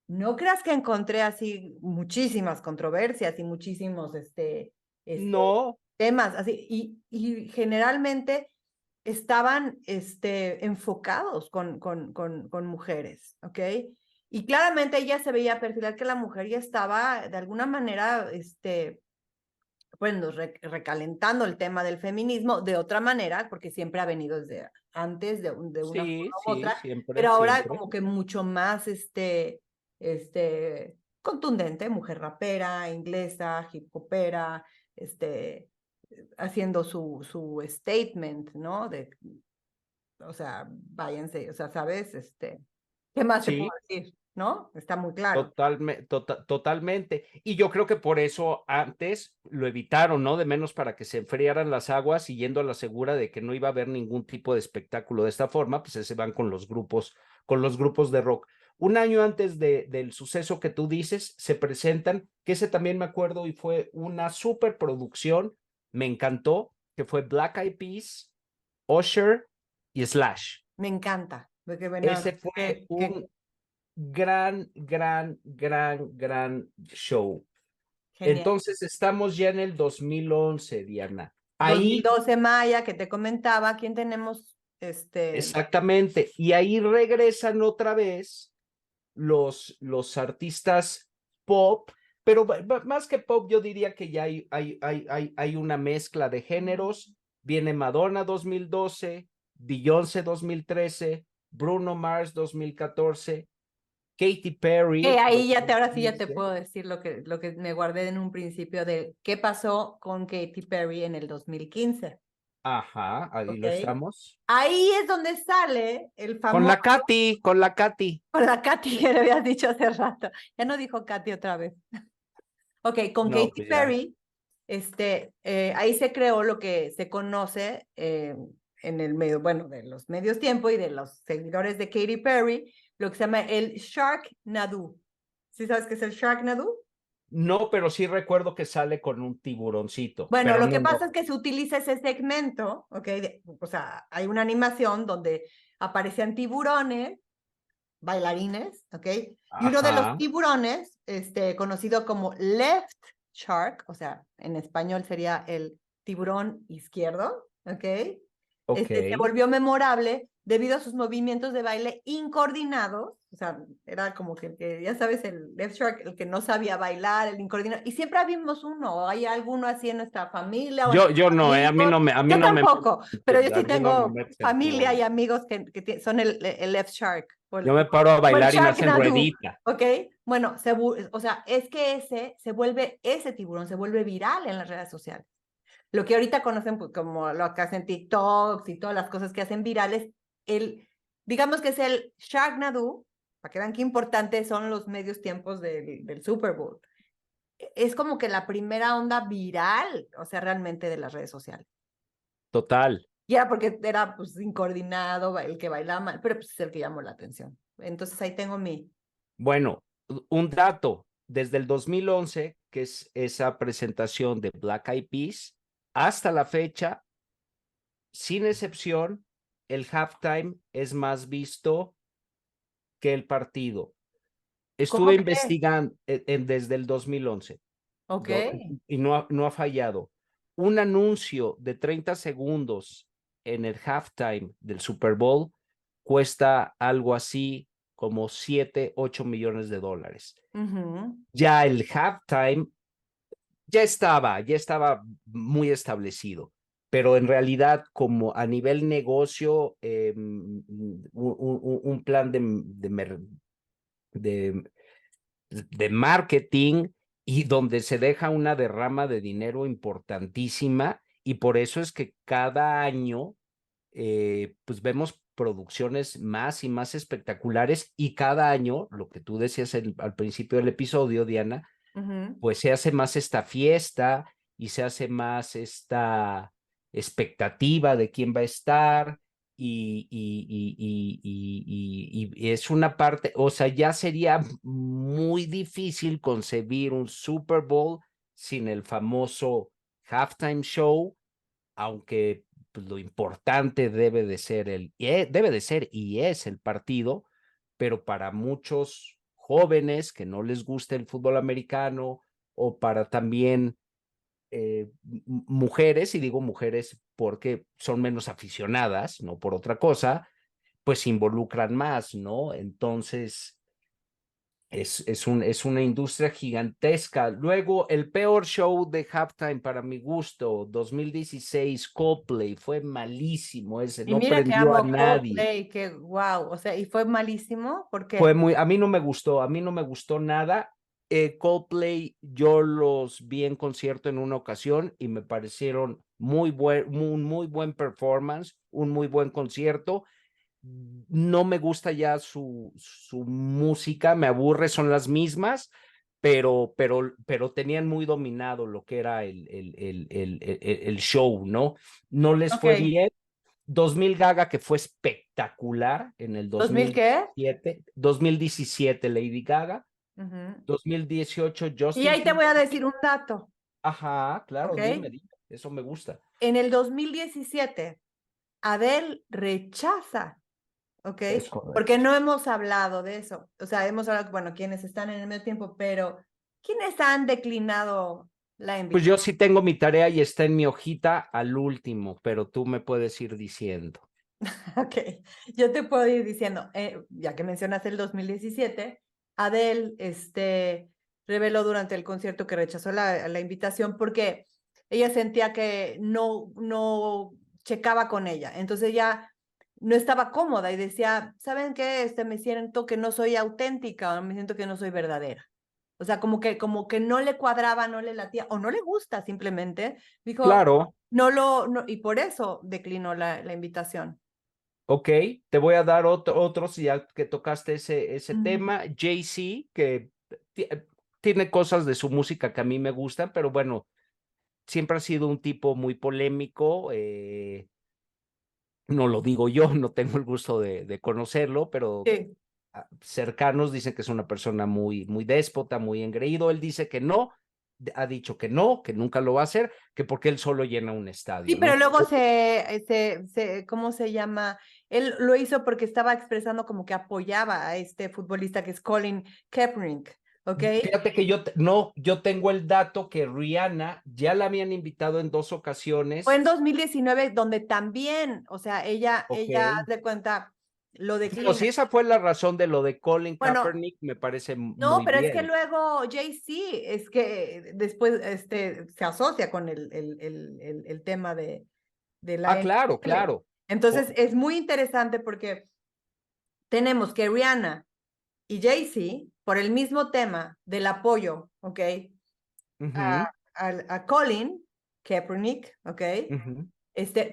no creas que encontré así muchísimas controversias y muchísimos no temas, así, y generalmente estaban enfocados con mujeres, ¿ok? Y claramente ella se veía perfilar que la mujer ya estaba de alguna manera, bueno, recalentando el tema del feminismo de otra manera, porque siempre ha venido desde antes de una forma u otra, siempre, pero ahora siempre. como que mucho más contundente, mujer rapera, inglesa, hip hopera, haciendo su statement, ¿no? O sea, váyanse, o sea, ¿sabes? ¿Qué más te puedo decir? ¿No? Está muy claro. Totalmente. Y yo creo que por eso antes lo evitaron, ¿no? De menos para que se enfriaran las aguas y yendo a la segura de que no iba a haber ningún tipo de espectáculo de esta forma, pues se van con los grupos de rock. Un año antes del suceso que tú dices, se presentan, que ese también me acuerdo y fue una superproducción, me encantó, que fue Black Eyed Peas, Usher y Slash. Me encanta. Porque, bueno, ese fue un gran show. Genial. Entonces estamos ya en el 2011, Diana. Ahí 2012 Maya, que te comentaba, ¿quién tenemos? Exactamente, y ahí regresan otra vez los artistas pop, pero más que pop yo diría que ya hay una mezcla de géneros. Viene Madonna 2012, Beyoncé 2013, Bruno Mars 2014, Katy Perry. Ahí ya ahora sí ya te puedo decir lo que me guardé en un principio de qué pasó con Katy Perry en el 2015. Ajá, ahí lo estamos. Ahí es donde sale el famoso... Con la Katy. Con la Katy que le habías dicho hace rato. Ya no dijo Katy otra vez. Ok, con No, Katy pues Perry, ahí se creó lo que se conoce en el medio, bueno, de los medios tiempo y de los seguidores de Katy Perry, lo que se llama el Sharknado. ¿Sí sabes qué es el Sharknado? No, pero sí recuerdo que sale con un tiburoncito. Bueno, pero lo que pasa es que se utiliza ese segmento, ¿ok? O sea, hay una animación donde aparecen tiburones bailarines, ¿ok? Y uno de los Ajá. tiburones, conocido como left shark, o sea, en español sería el tiburón izquierdo, ¿ok? Ok. Se volvió memorable debido a sus movimientos de baile incoordinados, o sea, era como que ya sabes, el left shark, el que no sabía bailar, el incoordinado, y siempre habíamos uno, o hay alguno así en nuestra familia o en Yo nuestros no, a mí no amigos. me, a mí Yo no me, tampoco, pero yo a sí mí no me tengo metes en familia y problemas. amigos que son el left shark. Yo me paro a O el bailar y me Shark hacen Nadu, ruedita. ¿ok? Bueno, o sea, es que ese tiburón se vuelve viral en las redes sociales. Lo que ahorita conocen pues, como lo que hacen TikToks y todas las cosas que hacen virales, digamos que es el Shark Nadu, para que vean qué importantes son los medios tiempos del Super Bowl. Es como que la primera onda viral, o sea, realmente de las redes sociales. Total. Y era porque era pues incoordinado, el que bailaba mal, pero pues es el que llamó la atención. Entonces ahí tengo Bueno, un dato. Desde el 2011, que es esa presentación de Black Eyed Peas, hasta la fecha, sin excepción, el halftime es más visto que el partido. ¿Cómo Estuve crees? investigando desde el 2011 Ok. y no ha fallado. Un anuncio de 30 segundos en el halftime del Super Bowl cuesta algo así como 7, 8 millones de dólares. Ujú. Ya el halftime ya estaba muy establecido, pero en realidad como a nivel negocio, un plan de, de marketing y donde se deja una derrama de dinero importantísima y por eso es que cada año pues vemos producciones más y más espectaculares y cada año, lo que tú decías al principio del episodio, Diana, Ujú. pues se hace más esta fiesta y se hace más esta expectativa de quién va a estar y es una parte, o sea, ya sería muy difícil concebir un Super Bowl sin el famoso halftime show, aunque pues, lo importante debe de ser y es el partido, pero para muchos jóvenes que no les gusta el fútbol americano o para también mujeres, y digo mujeres porque son menos aficionadas, no por otra cosa, pues se involucran más, ¿no? Entonces, es una industria gigantesca. Luego, el peor show de halftime para mi gusto, 2016, Coldplay, fue malísimo ese, Y no mira que prendió a amo nadie. Coldplay, que wow, o sea, y fue malísimo Fue porque muy, a mí no me gustó nada. Coldplay, yo los vi en concierto en una ocasión y me parecieron muy buen performance, un muy buen concierto. No me gusta ya su música, me aburre, son las mismas, pero tenían muy dominado lo que era el show, ¿no? No les fue ok, bien. 2000 Gaga, que fue espectacular en el ¿2000 qué? 2017 Lady Gaga, Ujú. 2018 Y Justin ahí te voy a Timberlake. decir un dato, Ajá, claro, ¿ok? dime, eso me gusta. En el 2017, Adele rechaza, ¿ok? Es correcto. Porque no hemos hablado de eso. O sea, hemos hablado, bueno, quienes están en el medio tiempo, pero ¿quiénes han declinado la Pues yo invitación? sí tengo mi tarea y está en mi hojita al último, pero tú me puedes ir diciendo. Ok, yo te puedo ir diciendo, ya que mencionaste el 2017, Adele reveló durante el concierto que rechazó la invitación porque ella sentía que no checaba con ella. Entonces ella no estaba cómoda y decía, ¿saben qué? Me siento que no soy auténtica, o me siento que no soy verdadera. O sea, como que no le cuadraba, no le latía, o no le gusta simplemente. Dijo, Claro, y por eso declinó la invitación. ok, te voy a dar otros ya que tocaste ese Ujú. tema. Jay-Z, que tiene cosas de su música que a mí me gustan, pero bueno, siempre ha sido un tipo muy polémico. No lo digo yo, no tengo el gusto de conocerlo, pero Sí. cercanos dicen que es una persona muy déspota, muy engreído. Él dice que no. ha dicho que no, que nunca lo va a hacer, que porque él solo llena un estadio. Sí, ¿no? pero luego ¿cómo se llama? Él lo hizo porque estaba expresando como que apoyaba a este futbolista que es Colin Kaepernick, ¿ok? Fíjate que yo tengo el dato que Rihanna ya la habían invitado en 2 ocasiones. Fue en 2019 donde también, o sea, ella haz de cuenta, lo declina. No, si esa fue la razón de lo de Colin Bueno, Kaepernick, me parece no, muy pero bien. es que luego Jay-Z es que después se asocia con el tema de la claro, NFL. claro. Entonces es muy interesante porque tenemos que Rihanna y Jay-Z, por el mismo tema del apoyo, ¿ok? A Colin Kaepernick, ¿ok?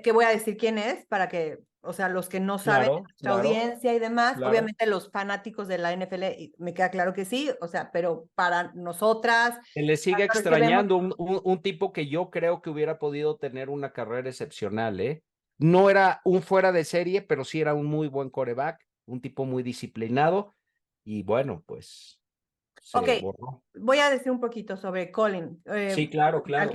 Que voy a decir quién es para que, o sea, los que no saben, Claro, nuestra claro, audiencia y demás, claro. obviamente los fanáticos de la NFL, me queda claro que sí, o sea, pero para nosotras... Se le sigue para los que vemos- extrañando un tipo que yo creo que hubiera podido tener una carrera excepcional, ¿eh? No era un fuera de serie, pero sí era un muy buen quarterback, un tipo muy disciplinado, y bueno, pues se Ok, borró. voy a decir un poquito sobre Colin. Sí, claro, claro.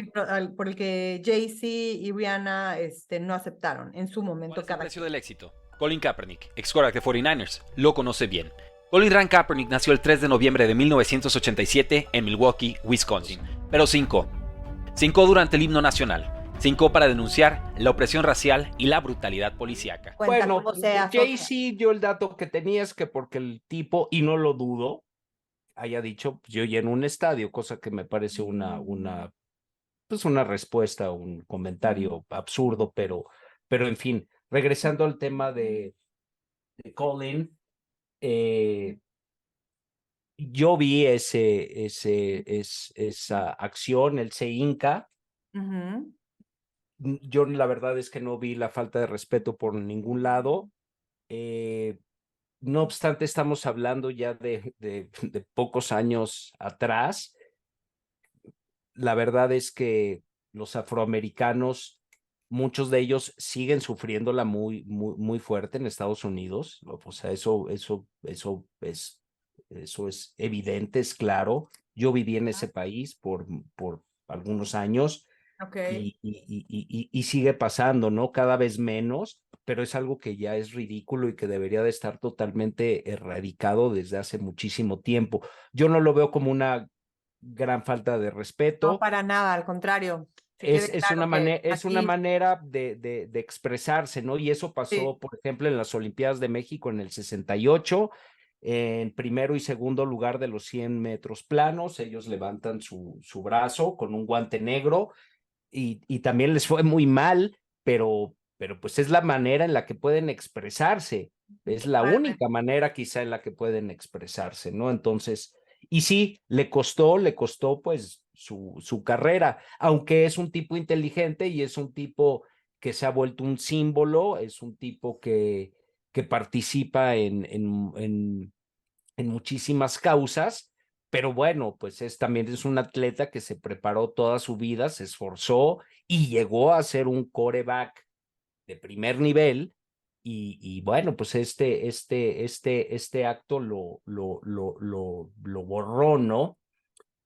Por el que Jay-Z y Rihanna no aceptaron en su momento. ¿Cuál es el precio del éxito? Colin Kaepernick, ex quarterback de 49ers, lo conoce bien. Colin Rand Kaepernick nació el 3 de noviembre de 1987 en Milwaukee, Wisconsin, pero cincó durante el himno nacional. Cincó para denunciar la opresión racial y la brutalidad policíaca. Bueno, Jay-Z, yo el dato que tenía es que porque el tipo, y no lo dudo, haya dicho, yo lleno un estadio, cosa que me parece una respuesta, un comentario absurdo, pero en fin, regresando al tema de Colin, yo vi esa acción, él se hinca. Yo la verdad es que no vi la falta de respeto por ningún lado. No obstante, estamos hablando ya de pocos años atrás. La verdad es que los afroamericanos, muchos de ellos siguen sufriéndola muy, muy, muy fuerte en Estados Unidos. O sea, eso es evidente, es claro. Yo viví en ese país por algunos años. Okay. Y sigue pasando, ¿no? Cada vez menos, pero es algo que ya es ridículo y que debería de estar totalmente erradicado desde hace muchísimo tiempo. Yo no lo veo como una gran falta de respeto. No, para nada, al contrario. Es una manera de expresarse, ¿no? Y eso pasó, por ejemplo, en las Olimpiadas de México en el 68, en primero y segundo lugar de los 100 metros planos, ellos levantan su brazo con un guante negro. Y también les fue muy mal, pero pues es la manera en la que pueden expresarse, es la única manera quizá en la que pueden expresarse, ¿no? Entonces, y sí, le costó pues su carrera, aunque es un tipo inteligente y es un tipo que se ha vuelto un símbolo, es un tipo que participa en muchísimas causas. Pero bueno, pues también es un atleta que se preparó toda su vida, se esforzó y llegó a ser un quarterback de primer nivel. Y bueno, pues este acto lo borró, ¿no?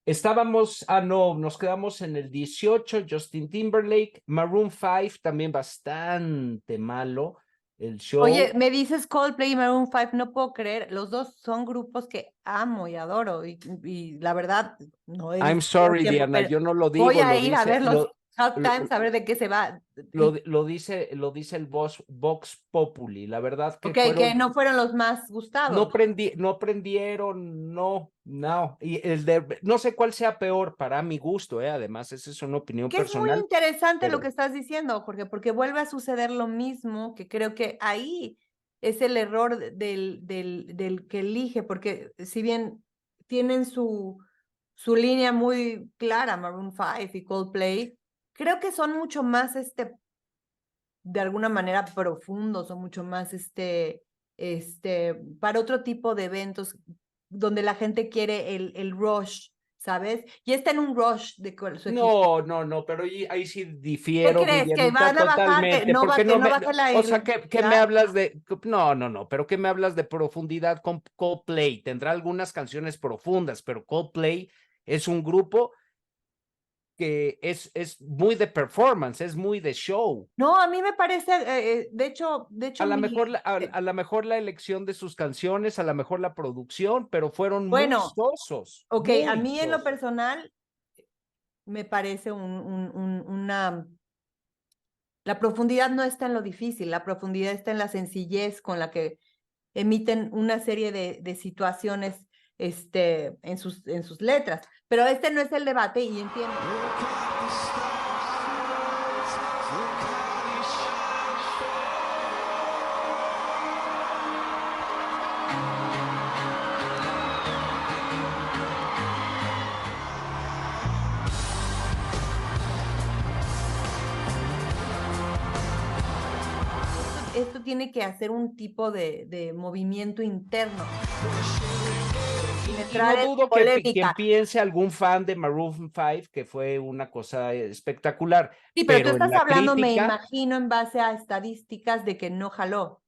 Nos quedamos en el 18, Justin Timberlake, Maroon 5, también bastante malo el show. Oye, me dices Coldplay y Maroon 5, no puedo creer, los dos son grupos que amo y adoro y la verdad no he I'm visto sorry, tiempo, Diana, yo no lo digo. voy a lo ir a dice, ver los Hot Times a ver de qué se va. Lo dice el Vox Populi, la verdad que que no fueron los más gustados. No prendieron, no. Y no sé cuál sea peor para mi gusto, además, esa es una opinión Que personal. es muy interesante lo que estás diciendo, Jorge, porque vuelve a suceder lo mismo, que creo que ahí es el error del que elige, porque si bien tienen su línea muy clara, Maroon 5 y Coldplay, creo que son mucho más, de alguna manera profundos o mucho más, para otro tipo de eventos donde la gente quiere el rush, ¿sabes? Y está en un rush de su equipo. No, pero ahí sí difiero. ¿Qué crees? ¿Que van a bajar? ¿Que no baje la... O sea, ¿qué me hablas de...? No, pero ¿qué me hablas de profundidad con Coldplay? Tendrá algunas canciones profundas, pero Coldplay es un grupo que es muy de performance, es muy de show. No, a mí me parece, de hecho, A lo mejor, a lo mejor la elección de sus canciones, a lo mejor la producción, pero fueron muy bueno, sosos. ok, muy a mí en lo sosos. personal me parece una... La profundidad no está en lo difícil, la profundidad está en la sencillez con la que emiten una serie de situaciones en sus letras. Pero este no es el debate y entiendo. Esto tiene que hacer un tipo de movimiento interno. Y no dudo que piense algún fan de Maroon 5 que fue una cosa espectacular. Sí, pero tú en estás la hablando, me crítica, imagino, en base a estadísticas de que no jaló.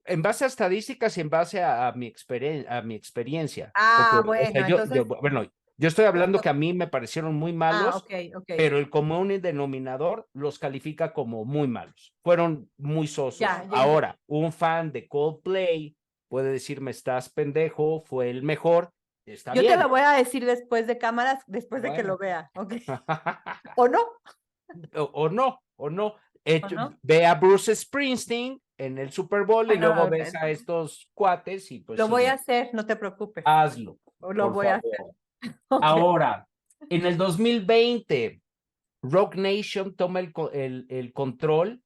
en base a estadísticas y en base a mi experiencia. Ah, Porque, o sea, bueno, entonces... bueno, yo estoy hablando que a mí me parecieron muy malos, ok. pero el común denominador los califica como muy malos. Fueron muy sosos. Ya. Ahora, un fan de Coldplay puede decirme, estás pendejo, fue el mejor. Está Yo bien. te lo voy a decir después de cámaras, después de que lo vea. Okay. ¿O no? o no. ¿O no? Ve a Bruce Springsteen en el Super Bowl y luego ves a estos cuates y pues lo sí, voy a hacer, no te preocupes. hazlo. Lo voy a hacer. Okay. Ahora, en el 2020, Rock Nation toma el control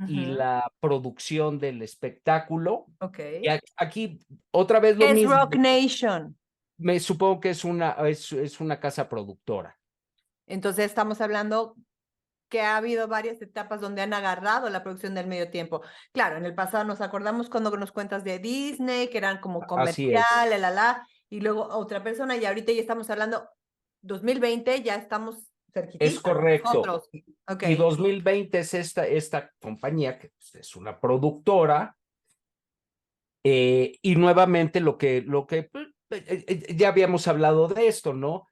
y la producción del espectáculo. Okay. Y aquí otra vez lo ¿Qué mismo. es Rock Nation? Me supongo que es una casa productora. Entonces estamos hablando que ha habido varias etapas donde han agarrado la producción del medio tiempo. Claro, en el pasado nos acordamos cuando nos cuentas de Disney, que eran como comercial, y luego otra persona, y ahorita ya estamos hablando 2020, ya estamos cerquititos. Es correcto. Nosotros. Okay. Y 2020 es esta compañía que es una productora, y nuevamente lo que ya habíamos hablado de esto, ¿no?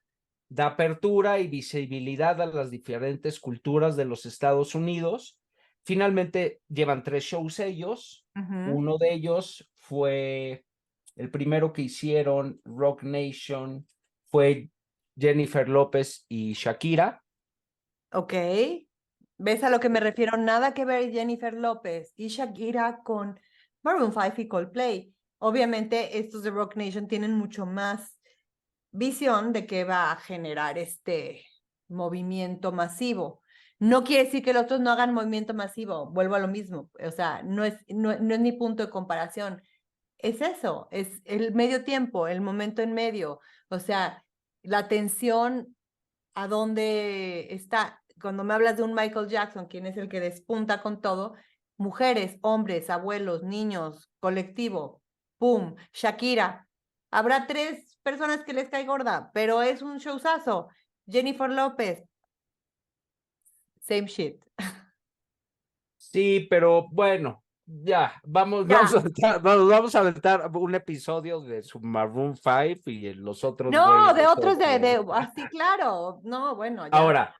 Da apertura y visibilidad a las diferentes culturas de los Estados Unidos. Finalmente llevan 3 shows ellos. Uno de ellos fue el primero que hicieron, Rock Nation, fue Jennifer López y Shakira. Ok. ¿Ves a lo que me refiero? Nada que ver Jennifer López y Shakira con Maroon 5 y Coldplay. Obviamente estos de Rock Nation tienen mucho más visión de que va a generar este movimiento masivo. No quiere decir que los otros no hagan movimiento masivo, vuelvo a lo mismo, o sea, no es ni punto de comparación. Es eso, es el medio tiempo, el momento en medio, o sea, la atención a dónde está. Cuando me hablas de un Michael Jackson, quien es el que despunta con todo, mujeres, hombres, abuelos, niños, colectivo, ¡pum! Shakira. Habrá 3 personas que les cae gorda, pero es un showzazo. Jennifer López, same shit. Sí, pero bueno, ya, vamos a aventar un episodio de su Maroon 5 y los otros. No, de otros así, claro. No, bueno, ya. Ahora,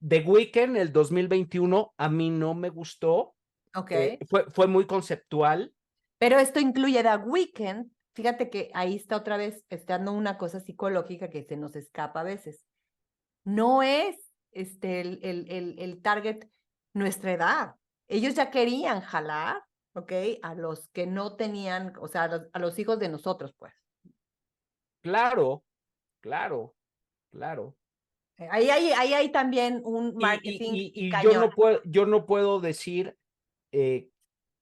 The Weeknd, el 2021, a mí no me gustó. Ok. Fue muy conceptual. Pero esto incluye The Weeknd. Fíjate que ahí está otra vez estando una cosa psicológica que se nos escapa a veces. No es el target nuestra edad. Ellos ya querían jalar, ¿ok? A los que no tenían, o sea, a los hijos de nosotros, pues. Claro. Ahí hay también un marketing y cañón. yo no puedo decir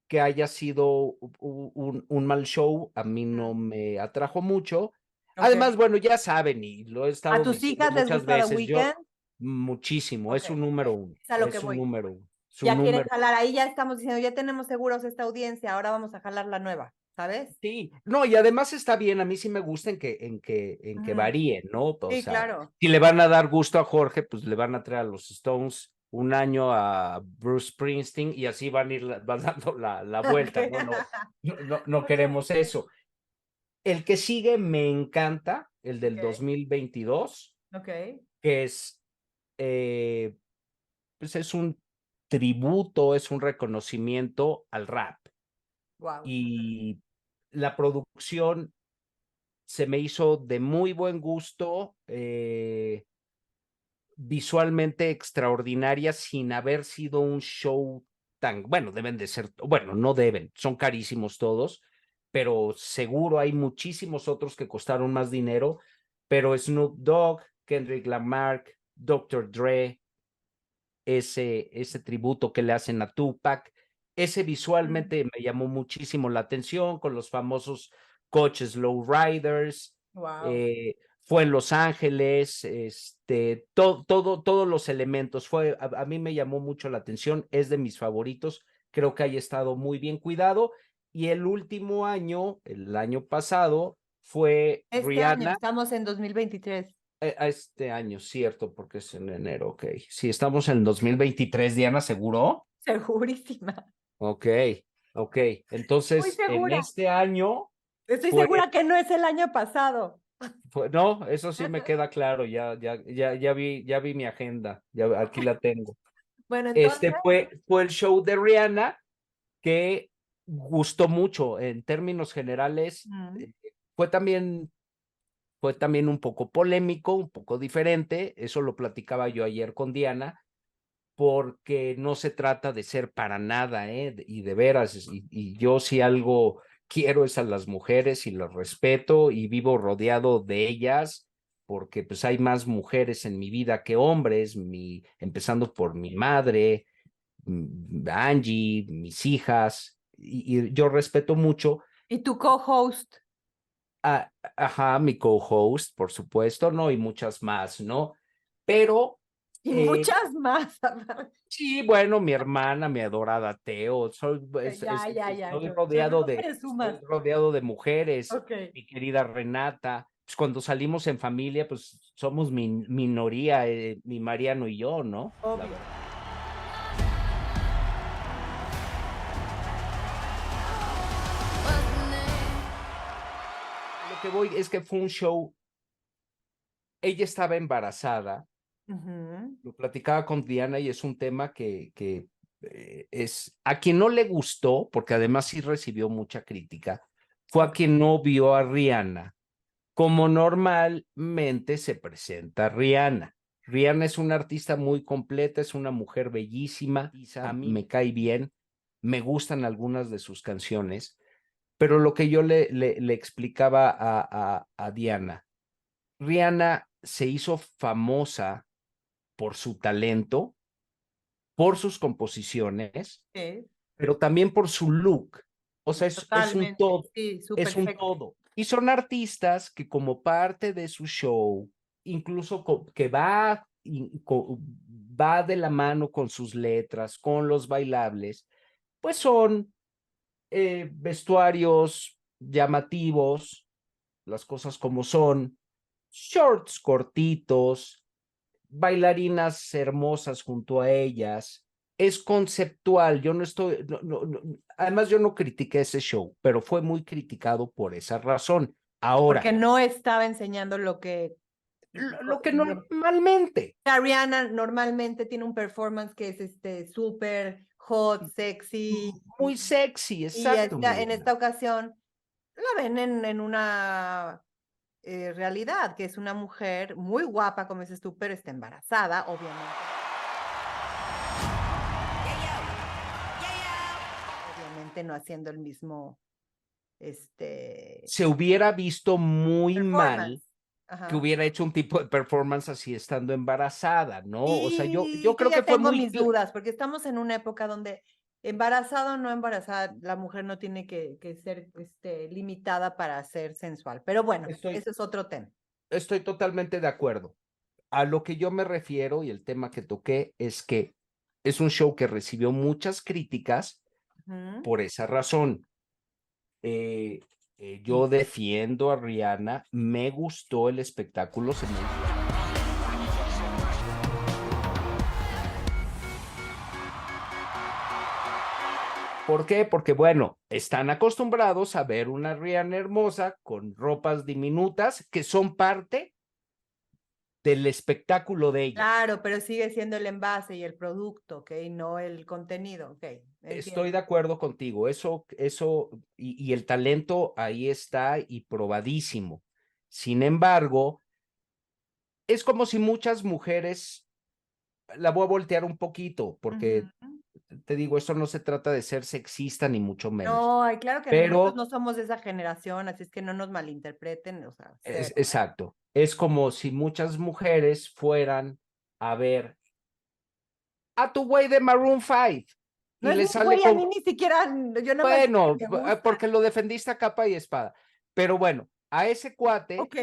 que haya sido un mal show. A mí no me atrajo mucho. Okay. Además, bueno, ya saben, y lo he estado ¿A tus hijas les gusta The Weeknd? Muchísimo, okay. Es un número 1. Es a lo que voy. Número 1. Ya quieren jalar, ahí ya estamos diciendo, ya tenemos seguros esta audiencia, ahora vamos a jalar la nueva, ¿sabes? Sí, no, y además está bien, a mí sí me gusta en que varíen, ¿no? O sí, sea, claro. Si le van a dar gusto a Jorge, pues le van a traer a los Stones un año a Bruce Springsteen y así van dando la vuelta, okay. No queremos eso. El que sigue me encanta, el del 2022, okay. Que es pues es un tributo, es un reconocimiento al rap. Wow. Y la producción se me hizo de muy buen gusto, visualmente extraordinaria, sin haber sido un show tan, bueno, deben de ser, bueno, no deben, son carísimos todos, pero seguro hay muchísimos otros que costaron más dinero, pero Snoop Dogg, Kendrick Lamar, Dr. Dre, ese tributo que le hacen a Tupac, ese visualmente me llamó muchísimo la atención con los famosos coches lowriders, Wow. fue en Los Ángeles, todos los elementos, a mí me llamó mucho la atención, es de mis favoritos, creo que haya estado muy bien cuidado, y el último año, el año pasado, fue Este Rihanna. año, estamos en 2023. A este año, cierto, porque es en enero, ok. Sí, estamos en 2023, Diana, ¿seguro? Segurísima. Ok. Muy Entonces, en segura. este año Estoy fue- segura que no es el año pasado. no, eso sí me queda claro, ya vi mi agenda, ya aquí la tengo. Bueno, entonces. Fue el show de Rihanna que gustó mucho en términos generales. Fue también un poco polémico, un poco diferente, eso lo platicaba yo ayer con Diana, porque no se trata de ser para nada, y de veras, y yo si algo quiero es a las mujeres y las respeto y vivo rodeado de ellas, porque pues hay más mujeres en mi vida que hombres, empezando por mi madre, Angie, mis hijas, y yo respeto mucho. ¿Y tu co-host? Ajá, mi co-host, por supuesto, ¿no? Y muchas más, ¿no? Pero... Y muchas más. Sí, bueno, mi hermana, mi adorada Teo, estoy rodeado de mujeres, Okay. mi querida Renata, pues cuando salimos en familia, pues somos minoría, mi Mariano y yo, ¿no? Obvio. Lo que voy es que fue un show, ella estaba embarazada, lo platicaba con Diana y es un tema que es a quien no le gustó, porque además sí recibió mucha crítica, fue a quien no vio a Rihanna como normalmente se presenta Rihanna. Rihanna es una artista muy completa, es una mujer bellísima, a mí me cae bien, me gustan algunas de sus canciones, pero lo que yo le explicaba a Diana, Rihanna se hizo famosa por su talento, por sus composiciones, Sí. pero también por su look. O sea, es un todo. Sí, es un todo. Y son artistas que como parte de su show, incluso que va de la mano con sus letras, con los bailables, pues son vestuarios llamativos, las cosas como son, shorts cortitos, bailarinas hermosas junto a ellas, es conceptual, yo no estoy, además yo no critiqué ese show, pero fue muy criticado por esa razón. Ahora. Porque no estaba enseñando lo que normalmente. Rihanna normalmente tiene un performance que es súper hot, sexy. Muy sexy, exacto. Y en esta ocasión la ven en una realidad, que es una mujer muy guapa, como dices tú, pero está embarazada, obviamente. Obviamente no haciendo el mismo se hubiera visto muy mal Ajá. que hubiera hecho un tipo de performance así estando embarazada, ¿no? O sea, yo creo ya que fue tengo muy mis dudas, porque estamos en una época donde embarazada o no embarazada, la mujer no tiene que ser limitada para ser sensual. Pero bueno, ese es otro tema. Estoy totalmente de acuerdo. A lo que yo me refiero y el tema que toqué es que es un show que recibió muchas críticas por esa razón. Yo defiendo a Rihanna, me gustó el espectáculo, ¿Por qué? Porque, bueno, están acostumbrados a ver una Rihanna hermosa con ropas diminutas que son parte del espectáculo de ella. Claro, pero sigue siendo el envase y el producto, ¿ok? No el contenido, ¿ok? Estoy de acuerdo contigo, eso, y el talento ahí está y probadísimo. Sin embargo, es como si muchas mujeres, la voy a voltear un poquito, porque te digo, esto no se trata de ser sexista ni mucho menos. No, ay, claro que pero nosotros no somos de esa generación, así es que no nos malinterpreten, o sea, cero. exacto. Es como si muchas mujeres fueran a ver a tu güey de Maroon 5 No y es le mi sale güey, a con... mí ni siquiera, yo no Bueno, me gusta. porque lo defendiste a capa y espada. Pero bueno, a ese cuate Ok.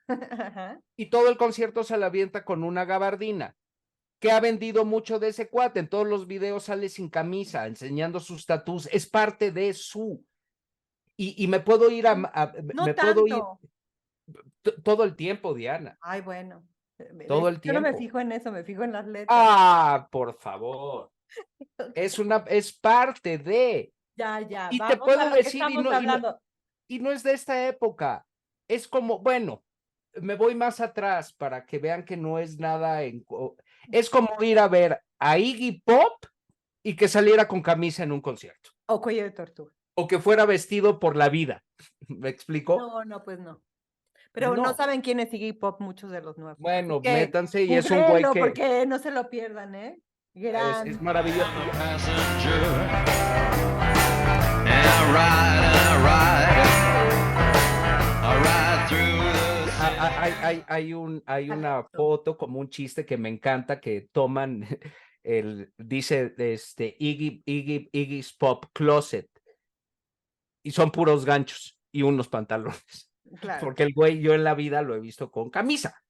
Ajá. y todo el concierto se la avienta con una gabardina. Que ha vendido mucho de ese cuate. En todos los videos sale sin camisa, enseñando sus tatús. Es parte de su. Y me puedo ir No me puedo ir tanto. todo el tiempo, Diana. Ay, bueno. Todo el Yo no me tiempo. fijo en eso, me fijo en las letras. Ah, por favor. Es parte de. Ya, Y te vamos a puedo lo que decir, estamos hablando. y no es de esta época. Es como, bueno, me voy más atrás para que vean que no es nada es como ir a ver a Iggy Pop y que saliera con camisa en un concierto. O cuello de tortuga. O que fuera vestido por la vida. ¿Me explico? No, pues no. Pero no saben quién es Iggy Pop muchos de los nuevos. Bueno, Que métanse y es un güey que porque no se lo pierdan, ¿eh? es maravilloso. Hay una foto como un chiste que me encanta que toman dice Iggy's Pop Closet y son puros ganchos y unos pantalones. Claro. Porque el güey yo en la vida lo he visto con camisa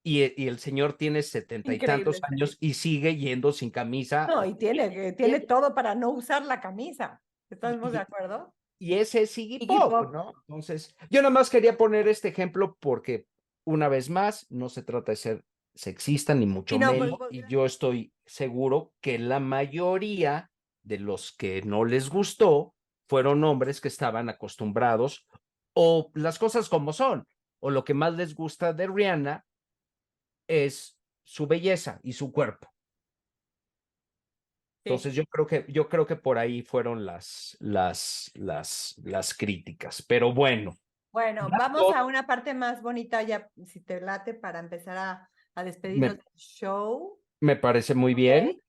y el señor tiene 70 y tantos años y sigue yendo sin camisa. No, y tiene todo para no usar la camisa. ¿Estamos de acuerdo? Y ese es Iggy Pop, ¿no? Entonces, yo nada más quería poner este ejemplo porque, una vez más, no se trata de ser sexista ni mucho menos, y yo estoy seguro que la mayoría de los que no les gustó fueron hombres que estaban acostumbrados, o las cosas como son, o lo que más les gusta de Rihanna es su belleza y su cuerpo. Entonces yo creo que por ahí fueron las críticas, pero bueno. Bueno, vamos a una parte más bonita ya, si te late, para empezar a despedirnos del show. Me parece muy bien.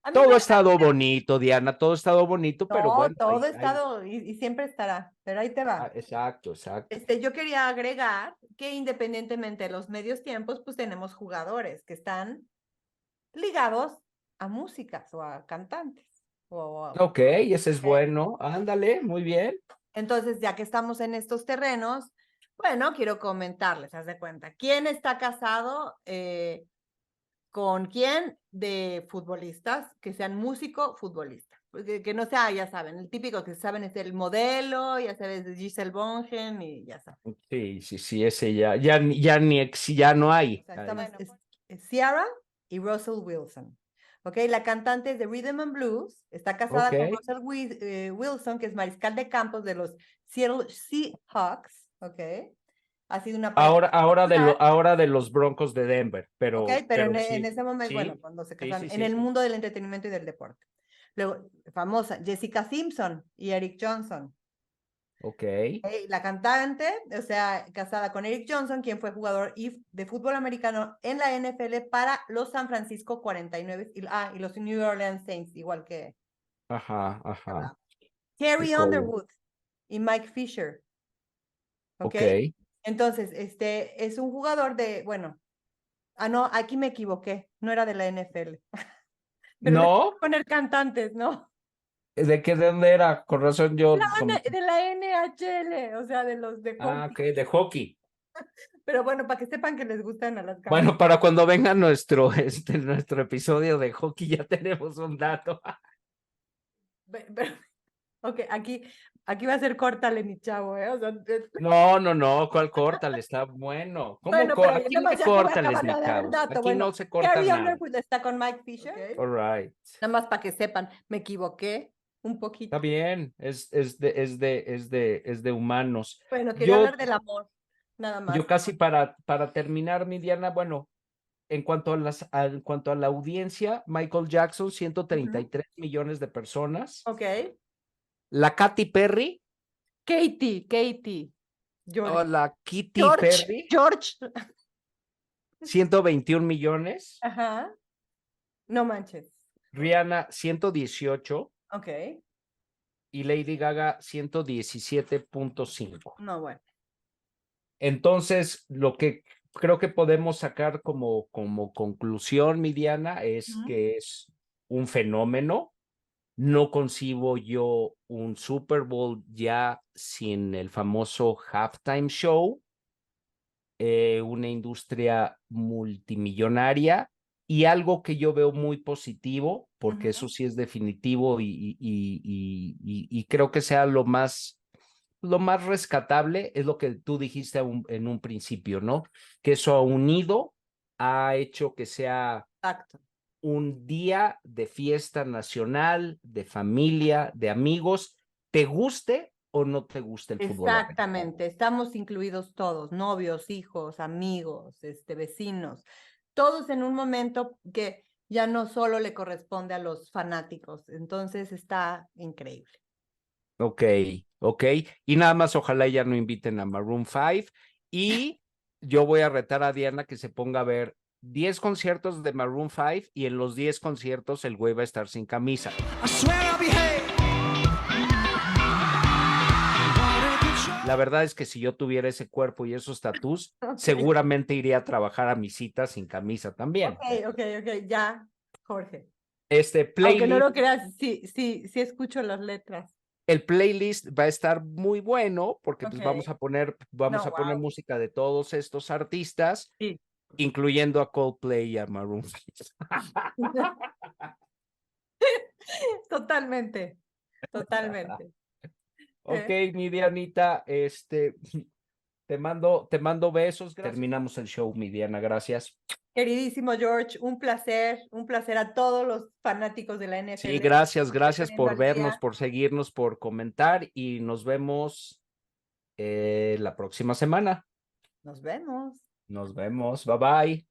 A mí Todo me ha estado bonito, Diana, todo ha estado bonito, pero bueno. Todo ha estado y siempre estará, pero ahí te va. Exacto. Yo quería agregar que independientemente de los medios tiempos, pues tenemos jugadores que están ligados a músicas o a cantantes. Ok, ese es bueno. Ándale, muy bien. Entonces, ya que estamos en estos terrenos, bueno, quiero comentarles, haz de cuenta, ¿quién está casado con quién de futbolistas que sean músico, futbolista? Que no sea, ya saben, el típico que saben es el modelo, ya sabes, de Giselle Bündchen y ya saben. Sí, ese ya no hay. Es Ciara y Russell Wilson. Ok, la cantante es de Rhythm and Blues, está casada con Russell Wilson, que es mariscal de campos de los Seattle Seahawks, ok. Ha sido una ahora de los Broncos de Denver, pero pero sí, en ese momento, sí, bueno, cuando se casaron, sí, en el mundo del entretenimiento y del deporte. Luego, famosa, Jessica Simpson y Eric Johnson. Ok. La cantante, o sea, casada con Eric Johnson, quien fue jugador de fútbol americano en la NFL para los San Francisco 49 y los New Orleans Saints, igual que... Ajá. Carrie Underwood y Mike Fisher. Ok. Entonces, es un jugador de, bueno, no, aquí me equivoqué, no era de la NFL. Pero ¿No? Poner cantantes, ¿no? ¿De dónde era? Con razón yo... De la NHL, o sea, de los de hockey. Ok, de hockey. Pero bueno, para que sepan que les gustan a las cámaras. Bueno, para cuando venga nuestro episodio de hockey ya tenemos un dato. Ok, aquí va a ser córtale, mi chavo, ¿eh? O sea, No, ¿cuál córtale? Está bueno. ¿Cómo aquí no córtales, mi chavo? Aquí no se corta Carrie nada. Underwood está con Mike Fisher. Okay. All right. Nada más para que sepan, me equivoqué un poquito. Está bien, es de humanos. Bueno, quería hablar del amor, nada más. Yo casi para terminar, mi Diana, bueno, en cuanto a la audiencia, Michael Jackson, 133 millones de personas. Ok. La Katy Perry. Katy. Oh, la Kitty George. Perry. George. 121 millones. Ajá. No manches. Rihanna, 118. Ok. Y Lady Gaga, 117.5. No, bueno. Entonces, lo que creo que podemos sacar como conclusión, mi Diana, es que es un fenómeno. No concibo yo un Super Bowl ya sin el famoso halftime show, una industria multimillonaria y algo que yo veo muy positivo, porque eso sí es definitivo y creo que sea lo más rescatable, es lo que tú dijiste en un principio, ¿no? Que eso ha hecho que sea un día de fiesta nacional, de familia, de amigos, te guste o no te guste el fútbol americano. Exactamente, estamos incluidos todos, novios, hijos, amigos, vecinos, todos en un momento que ya no solo le corresponde a los fanáticos, entonces está increíble. Ok. Y nada más ojalá ya no inviten a Maroon 5 y yo voy a retar a Diana que se ponga a ver 10 conciertos de Maroon 5 y en los 10 conciertos el güey va a estar sin camisa. La verdad es que si yo tuviera ese cuerpo y esos tatús, seguramente iría a trabajar a mis citas sin camisa también. Ok, ya, Jorge. Playlist. Aunque no lo creas, sí escucho las letras. El playlist va a estar muy bueno porque pues vamos a poner música de todos estos artistas, incluyendo a Coldplay y a Maroon 5. Totalmente. Ok, mi Dianita, te mando besos. Terminamos el show, mi Diana, gracias. Queridísimo George, un placer a todos los fanáticos de la NFL. Sí, gracias por vernos, por seguirnos, por comentar y nos vemos la próxima semana. Nos vemos. Bye bye. Bye.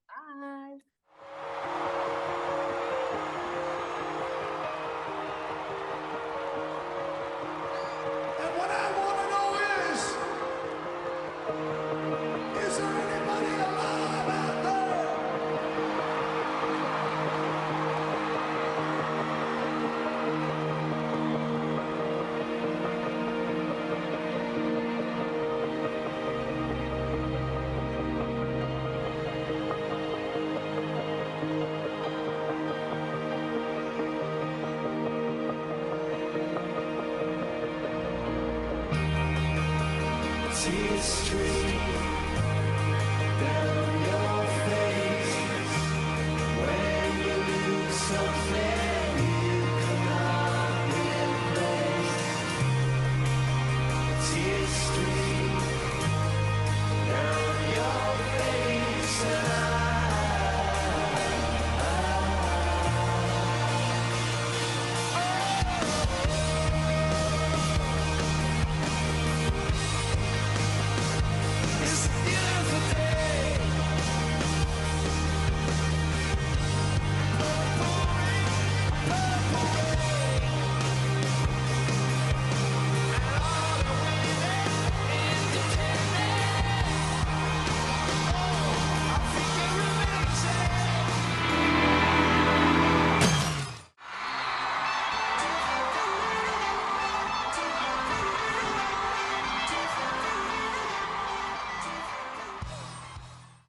History.